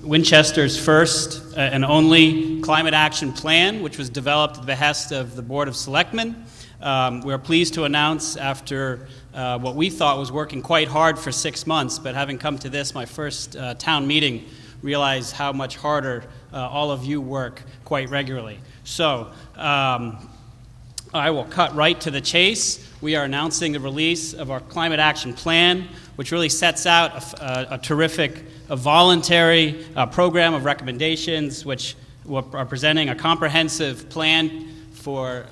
Winchester's first and only climate action plan, which was developed at the behest of the Board of Selectmen. We're pleased to announce, after what we thought was working quite hard for 6 months, but having come to this, my first town meeting, realize how much harder all of you work quite regularly. So I will cut right to the chase. We are announcing the release of our climate action plan, which really sets out a terrific, voluntary program of recommendations, which are presenting a comprehensive plan for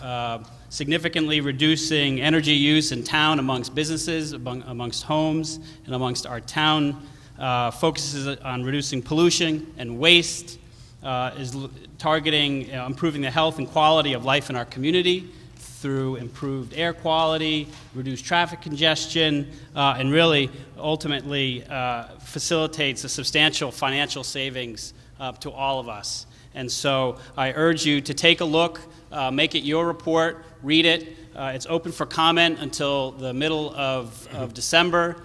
significantly reducing energy use in town amongst businesses, amongst homes, and amongst our town. Focuses on reducing pollution and waste, is targeting improving the health and quality of life in our community through improved air quality, reduced traffic congestion, and really ultimately facilitates a substantial financial savings to all of us. And so I urge you to take a look, make it your report, read it. It's open for comment until the middle of December.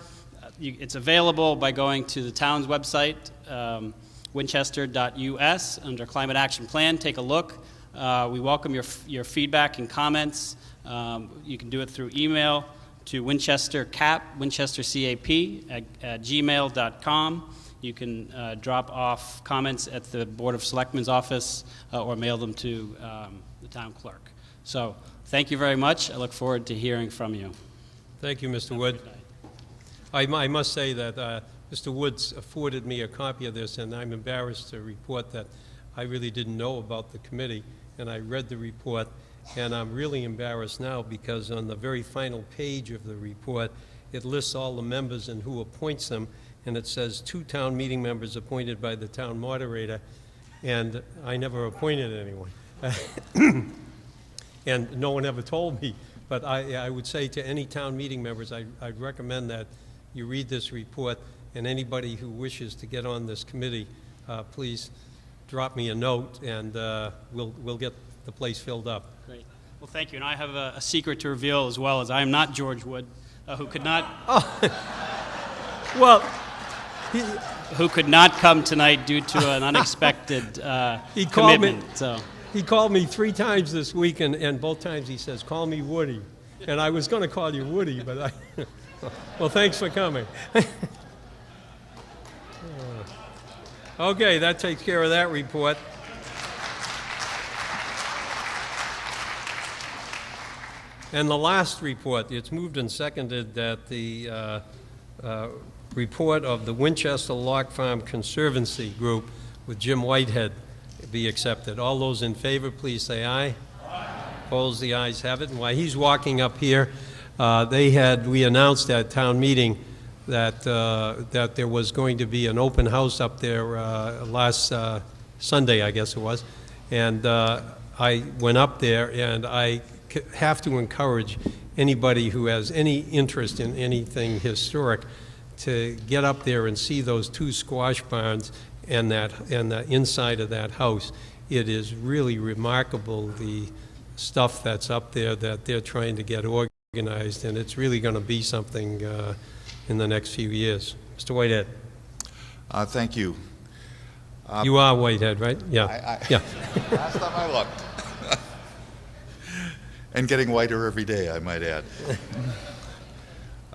It's available by going to the town's website, winchester.us, under Climate Action Plan. Take a look. We welcome your feedback and comments. You can do it through email to winchestercap, winchestercap@gmail.com. You can drop off comments at the Board of Selectmen's office or mail them to the town clerk. So thank you very much. I look forward to hearing from you. Thank you, Mr. Wood. I must say that Mr. Woods afforded me a copy of this, and I'm embarrassed to report that I really didn't know about the committee, and I read the report, and I'm really embarrassed now because on the very final page of the report, it lists all the members and who appoints them, and it says 2 town meeting members appointed by the town moderator, and I never appointed anyone. And no one ever told me. But I would say to any town meeting members, I'd recommend that you read this report, and anybody who wishes to get on this committee, please drop me a note, and we'll get the place filled up. Great. Well, thank you. And I have a secret to reveal as well, as I am not George Wood, who could not... Well... who could not come tonight due to an unexpected commitment. He called me 3 times this week, and both times he says, "Call me Woody." And I was going to call you Woody, but well, thanks for coming. Okay, that takes care of that report. And the last report, it's moved and seconded that the report of the Winchester Lock Farm Conservancy Group with Jim Whitehead be accepted. All those in favor, please say aye. Aye. Opposed, the ayes have it. And while he's walking up here, we announced at town meeting that that there was going to be an open house up there last Sunday, I guess it was, and I went up there, and I have to encourage anybody who has any interest in anything historic to get up there and see those 2 squash barns and the inside of that house. It is really remarkable, the stuff that's up there that they're trying to get organized. organized, and it's really going to be something in the next few years. Mr. Whitehead. Thank you. You are Whitehead, right? Yeah. Yeah. Last time I looked. And getting whiter every day, I might add.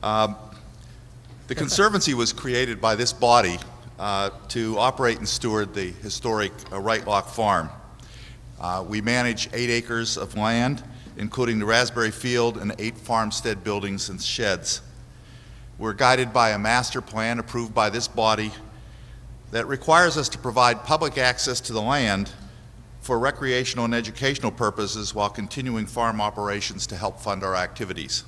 The Conservancy was created by this body to operate and steward the historic Right Lock Farm. We manage 8 acres of land, including the Raspberry Field and 8 farmstead buildings and sheds. We're guided by a master plan approved by this body that requires us to provide public access to the land for recreational and educational purposes while continuing farm operations to help fund our activities.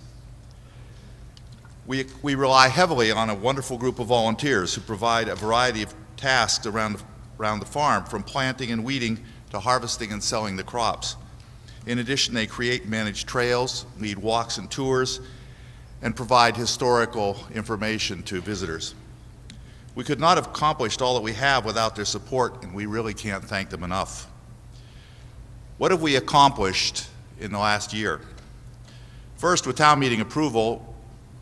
We rely heavily on a wonderful group of volunteers who provide a variety of tasks around the farm, from planting and weeding to harvesting and selling the crops. In addition, they create and manage trails, lead walks and tours, and provide historical information to visitors. We could not have accomplished all that we have without their support, and we really can't thank them enough. What have we accomplished in the last year? First, with town meeting approval,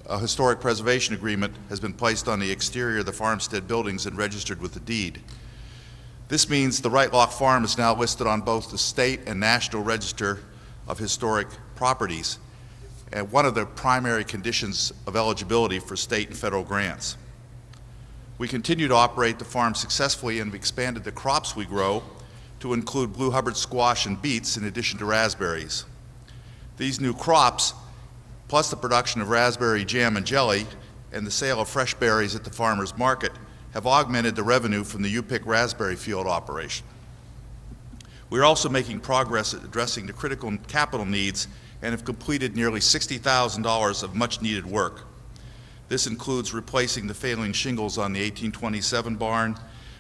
a historic preservation agreement has been placed on the exterior of the farmstead buildings and registered with the deed. This means the Right Lock Farm is now listed on both the state and national register of historic properties, and one of the primary conditions of eligibility for state and federal grants. We continue to operate the farm successfully and have expanded the crops we grow to include Blue Hubbard squash and beets in addition to raspberries. These new crops, plus the production of raspberry jam and jelly and the sale of fresh berries at the farmer's market, have augmented the revenue from the UPIC raspberry field operation. We're also making progress at addressing the critical capital needs and have completed nearly $60,000 of much needed work. This includes replacing the failing shingles on the 1827 barn,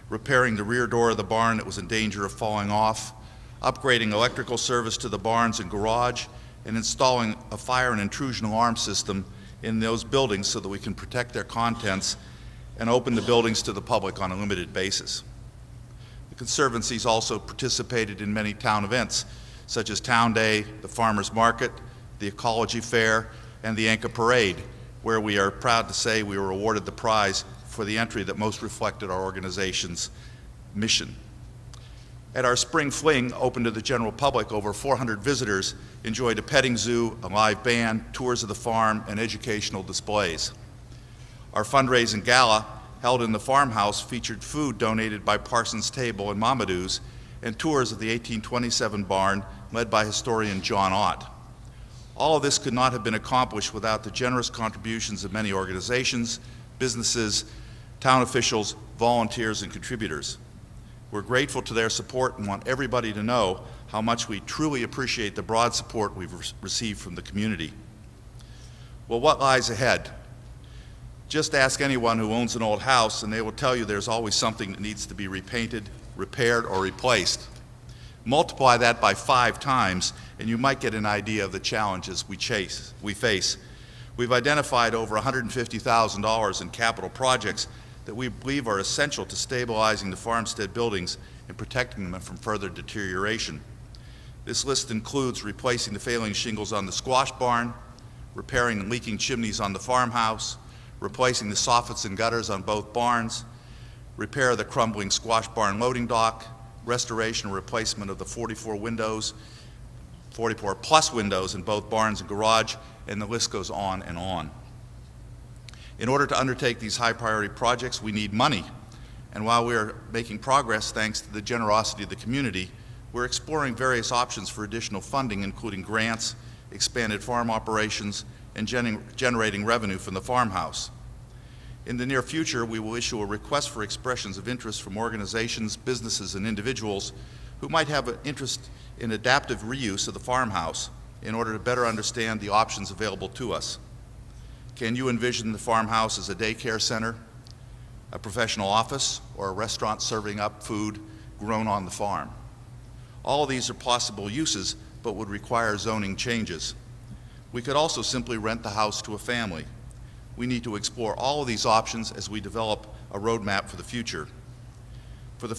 repairing the rear door of the barn that was in danger of falling off, upgrading electrical service to the barns and garage, and installing a fire and intrusion alarm system in those buildings so that we can protect their contents and open the buildings to the public on a limited basis. The Conservancy's also participated in many town events, such as Town Day, the Farmers Market, the Ecology Fair, and the Anchor Parade, where we are proud to say we were awarded the prize for the entry that most reflected our organization's mission. At our Spring Fling, open to the general public, over 400 visitors enjoyed a petting zoo, a live band, tours of the farm, and educational displays. Our fundraising gala, held in the farmhouse, featured food donated by Parsons Table and Mamadou's, and tours of the 1827 barn led by historian John Ott. All of this could not have been accomplished without the generous contributions of many organizations, businesses, town officials, volunteers, and contributors. We're grateful to their support and want everybody to know how much we truly appreciate the broad support we've received from the community. Well, what lies ahead? Just ask anyone who owns an old house and they will tell you there's always something that needs to be repainted, repaired, or replaced. Multiply that by 5 times and you might get an idea of the challenges we face. We've identified over $150,000 in capital projects that we believe are essential to stabilizing the farmstead buildings and protecting them from further deterioration. This list includes replacing the failing shingles on the squash barn, repairing the leaking chimneys on the farmhouse, replacing the soffits and gutters on both barns, repair of the crumbling squash barn loading dock, restoration and replacement of the 44 plus windows in both barns and garage, and the list goes on and on. In order to undertake these high priority projects, we need money. And while we are making progress thanks to the generosity of the community, we're exploring various options for additional funding, including grants, expanded farm operations, and generating revenue from the farmhouse. In the near future, we will issue a request for expressions of interest from organizations, businesses, and individuals who might have an interest in adaptive reuse of the farmhouse in order to better understand the options available to us. Can you envision the farmhouse as a daycare center, a professional office, or a restaurant serving up food grown on the farm? All of these are possible uses, but would require zoning changes. We could also simply rent the house to a family. We need to explore all of these options as we develop a roadmap for the future. For the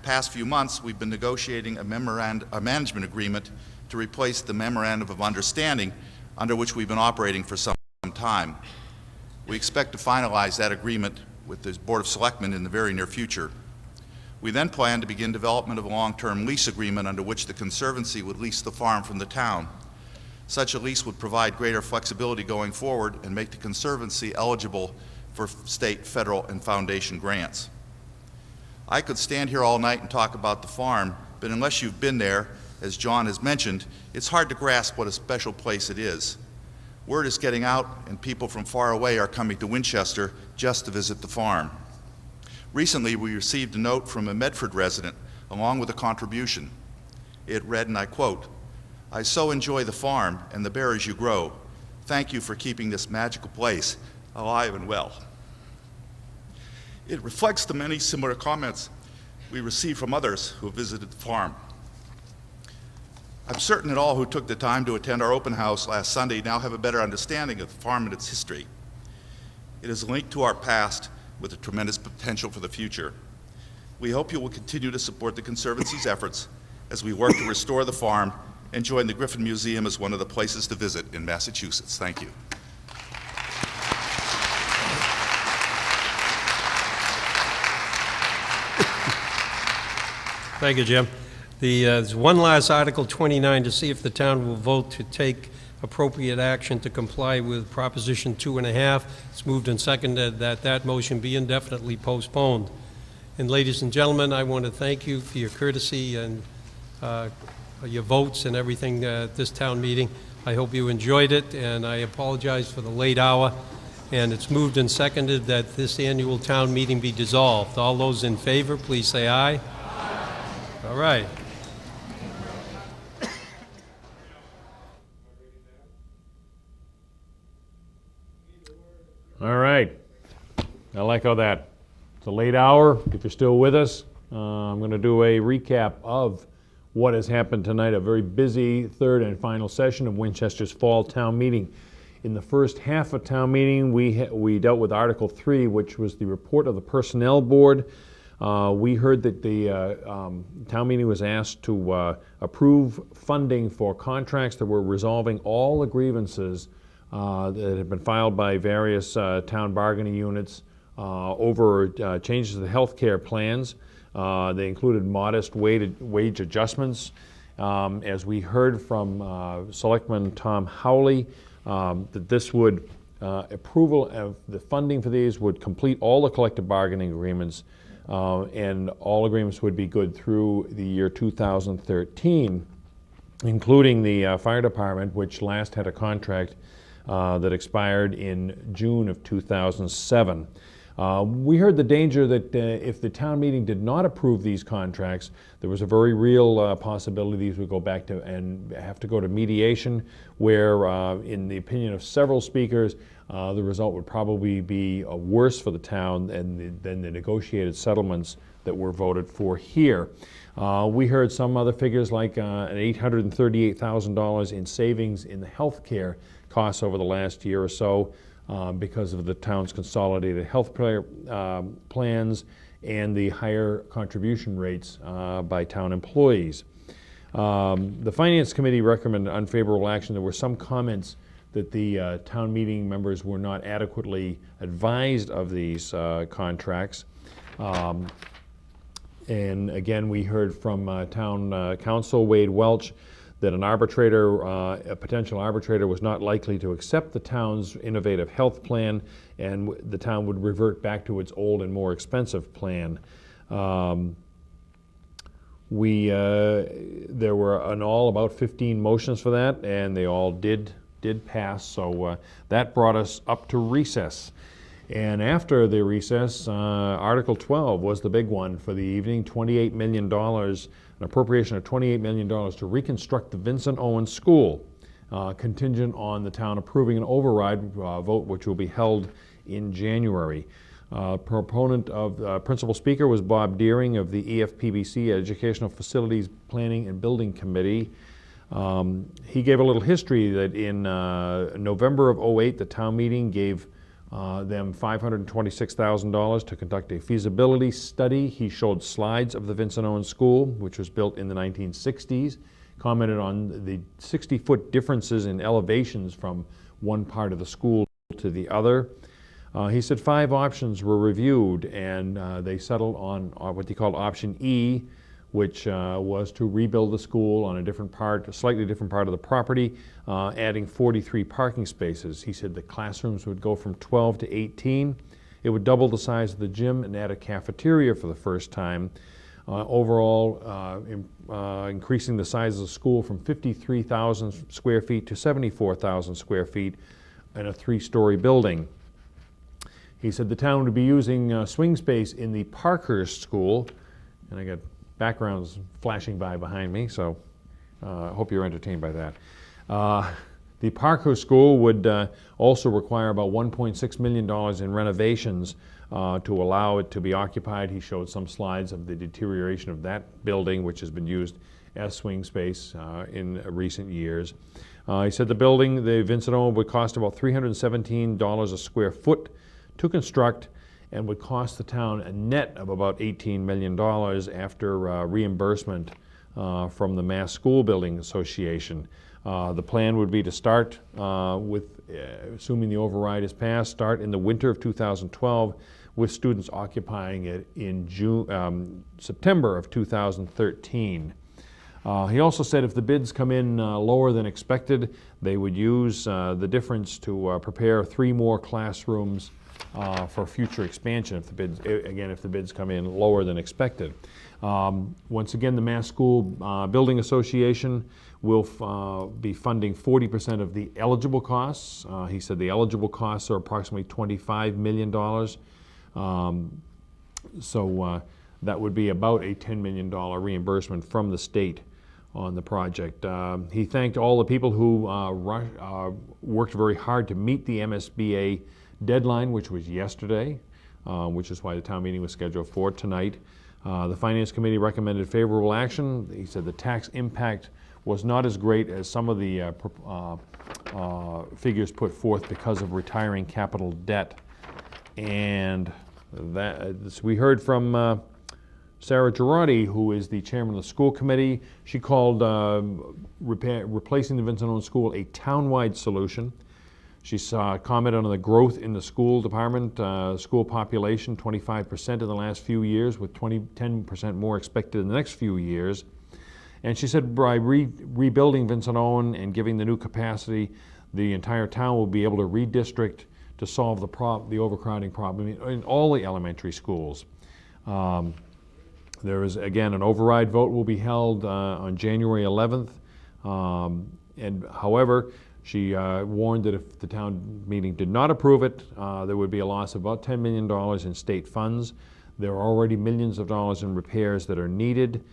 past few months, we've been negotiating a management agreement to replace the Memorandum of Understanding under which we've been operating for some time. We expect to finalize that agreement with the Board of Selectmen in the very near future. We then plan to begin development of a long-term lease agreement under which the Conservancy would lease the farm from the town. Such a lease would provide greater flexibility going forward and make the Conservancy eligible for state, federal, and foundation grants. I could stand here all night and talk about the farm, but unless you've been there, as John has mentioned, it's hard to grasp what a special place it is. Word is getting out, and people from far away are coming to Winchester just to visit the farm. Recently, we received a note from a Medford resident, along with a contribution. It read, and I quote, "I so enjoy the farm and the berries you grow. Thank you for keeping this magical place alive and well." It reflects the many similar comments we received from others who have visited the farm. I'm certain that all who took the time to attend our open house last Sunday now have a better understanding of the farm and its history. It is linked to our past with a tremendous potential for the future. We hope you will continue to support the Conservancy's efforts as we work to restore the farm and join the Griffin Museum as one of the places to visit in Massachusetts. Thank you. Thank you, Jim. There's one last Article 29 to see if the town will vote to take appropriate action to comply with Proposition 2.5. It's moved and seconded that that motion be indefinitely postponed. And ladies and gentlemen, I want to thank you for your courtesy and your votes and everything at this town meeting. I hope you enjoyed it, and I apologize for the late hour. And it's moved and seconded that this annual town meeting be dissolved. All those in favor, please say aye. Aye. All right. All right. I like how that. It's a late hour. If you're still with us, I'm going to do a recap of what has happened tonight. A very busy third and final session of Winchester's Fall Town Meeting. In the first half of town meeting, we dealt with Article 3, which was the report of the Personnel Board. We heard that the town meeting was asked to approve funding for contracts that were resolving all the grievances that had been filed by various town bargaining units over changes to the health care plans. They included modest wage adjustments. As we heard from Selectman Tom Howley, that this would, approval of the funding for these would complete all the collective bargaining agreements, and all agreements would be good through the year 2013, including the fire department, which last had a contract that expired in June of 2007. We heard the danger that if the town meeting did not approve these contracts, there was a very real possibility these would go back to and have to go to mediation, where, in the opinion of several speakers, the result would probably be worse for the town than the negotiated settlements that were voted for here. We heard some other figures like an $838,000 in savings in the health care costs over the last year or so because of the town's consolidated health plans and the higher contribution rates by town employees. The Finance Committee recommended unfavorable action. There were some comments that the town meeting members were not adequately advised of these contracts. And again, we heard from town council Wade Welch that an arbitrator, a potential arbitrator, was not likely to accept the town's innovative health plan, and the town would revert back to its old and more expensive plan. There were in all about 15 motions for that, and they all did pass, so that brought us up to recess. And after the recess, Article 12 was the big one for the evening, $28 million, an appropriation of $28 million to reconstruct the Vincent Owens School, contingent on the town approving an override vote, which will be held in January. Proponent of principal speaker was Bob Deering of the EFPBC, Educational Facilities Planning and Building Committee. He gave a little history that in November of '08, the town meeting gave them $526,000 to conduct a feasibility study. He showed slides of the Vincent Owens School, which was built in the 1960s, commented on the 60-foot differences in elevations from one part of the school to the other. He said 5 options were reviewed, and they settled on what they called option E, which was to rebuild the school on a slightly different part of the property, adding 43 parking spaces. He said the classrooms would go from 12 to 18. It would double the size of the gym and add a cafeteria for the first time. Overall, increasing the size of the school from 53,000 square feet to 74,000 square feet in a 3-story building. He said the town would be using swing space in the Parkhurst School, and I got backgrounds flashing by behind me, so I hope you're entertained by that. The Parkhurst School would also require about $1.6 million in renovations to allow it to be occupied. He showed some slides of the deterioration of that building, which has been used as swing space in recent years. He said the building, the Vincent Owen, would cost about $317 a square foot to construct, and would cost the town a net of about $18 million after reimbursement from the Mass School Building Association. The plan would be to start assuming the override is passed, start in the winter of 2012, with students occupying it in September of 2013. He also said if the bids come in lower than expected, they would use the difference to prepare 3 more classrooms for future expansion if the bids come in lower than expected. Once again, the Mass School Building Association will be funding 40% of the eligible costs. He said the eligible costs are approximately $25 million. So that would be about a $10 million reimbursement from the state on the project. He thanked all the people who worked very hard to meet the MSBA deadline, which was yesterday, which is why the town meeting was scheduled for tonight. The Finance Committee recommended favorable action. He said the tax impact was not as great as some of the figures put forth because of retiring capital debt. And we heard from Sarah Girardi, who is the chairman of the school committee. She called replacing the Vincent Owen School a town-wide solution. She commented on the growth in the school department, school population, 25% in the last few years, with 10% more expected in the next few years. And she said by rebuilding Vincent Owen and giving the new capacity, the entire town will be able to redistrict to solve the overcrowding problem in all the elementary schools. There is, again, an override vote will be held on January 11th. And however, she warned that if the town meeting did not approve it, there would be a loss of about $10 million in state funds. There are already millions of dollars in repairs that are needed.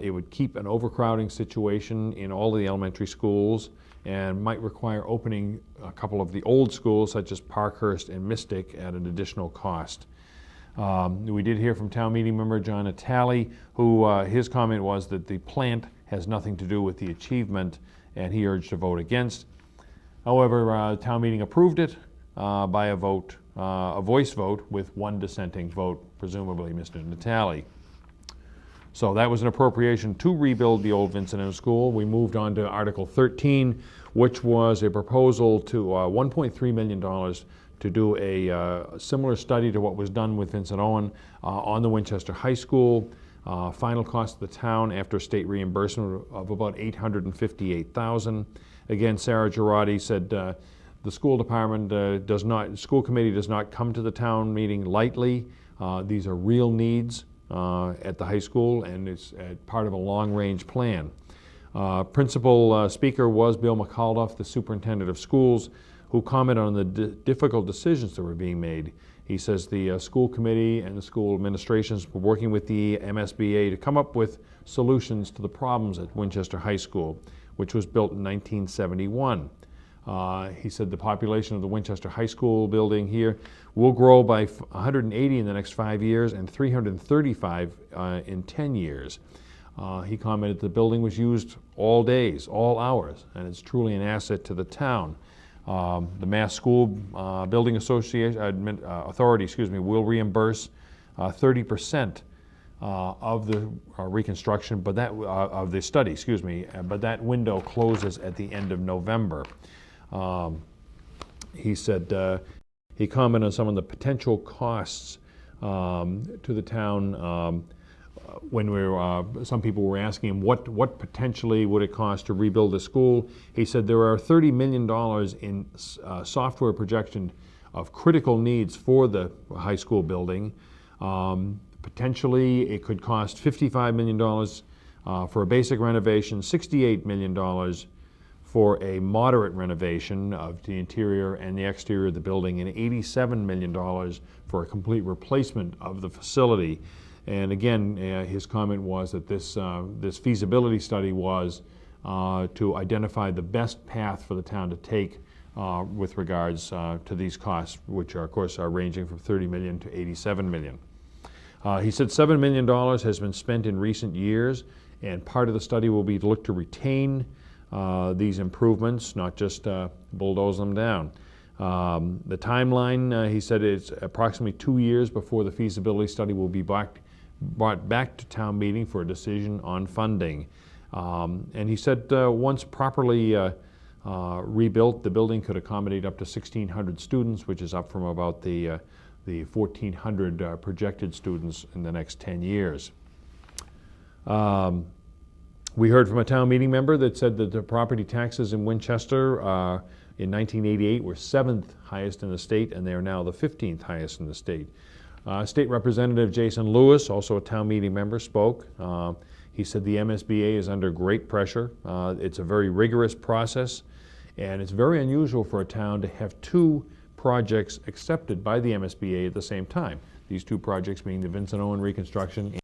It would keep an overcrowding situation in all of the elementary schools and might require opening a couple of the old schools, such as Parkhurst and Mystic, at an additional cost. We did hear from town meeting member John Natale, who his comment was that the plant has nothing to do with the achievement, and he urged a vote against. However, town meeting approved it by a voice vote, with one dissenting vote, presumably Mr. Natale. So that was an appropriation to rebuild the old Vincent Owen School. We moved on to Article 13, which was a proposal to $1.3 million to do a similar study to what was done with Vincent Owen on the Winchester High School. Final cost of the town after state reimbursement of about $858,000. Again, Sarah Girardi said the school department school committee does not come to the town meeting lightly. These are real needs at the high school, and it's part of a long-range plan. Principal speaker was Bill McAuliffe, the superintendent of schools, who commented on the difficult decisions that were being made. He says the school committee and the school administrations were working with the MSBA to come up with solutions to the problems at Winchester High School, which was built in 1971. He said the population of the Winchester High School building here will grow by 180 in the next 5 years and 335 in 10 years. He commented the building was used all days, all hours, and it's truly an asset to the town. The Mass School Building Authority will reimburse 30% of the reconstruction, but that of the study, excuse me, but that window closes at the end of November. He said he commented on some of the potential costs to the town. When some people were asking him what potentially would it cost to rebuild the school, he said there are $30 million in software projection of critical needs for the high school building. Potentially, it could cost $55 million for a basic renovation, $68 million for a moderate renovation of the interior and the exterior of the building, and $87 million for a complete replacement of the facility. And again, his comment was that this feasibility study was to identify the best path for the town to take with regards to these costs, which are, of course, are ranging from $30 million to $87 million. He said $7 million has been spent in recent years, and part of the study will be to look to retain these improvements, not just bulldoze them down. The timeline, he said, is approximately 2 years before the feasibility study will be brought back to town meeting for a decision on funding. And he said once properly rebuilt, the building could accommodate up to 1,600 students, which is up from about the 1,400 projected students in the next 10 years. We heard from a town meeting member that said that the property taxes in Winchester in 1988 were 7th highest in the state, and they are now the 15th highest in the state. State Representative Jason Lewis, also a town meeting member, spoke. He said the MSBA is under great pressure. It's a very rigorous process, and it's very unusual for a town to have 2 projects accepted by the MSBA at the same time. These 2 projects being the Vincent Owen reconstruction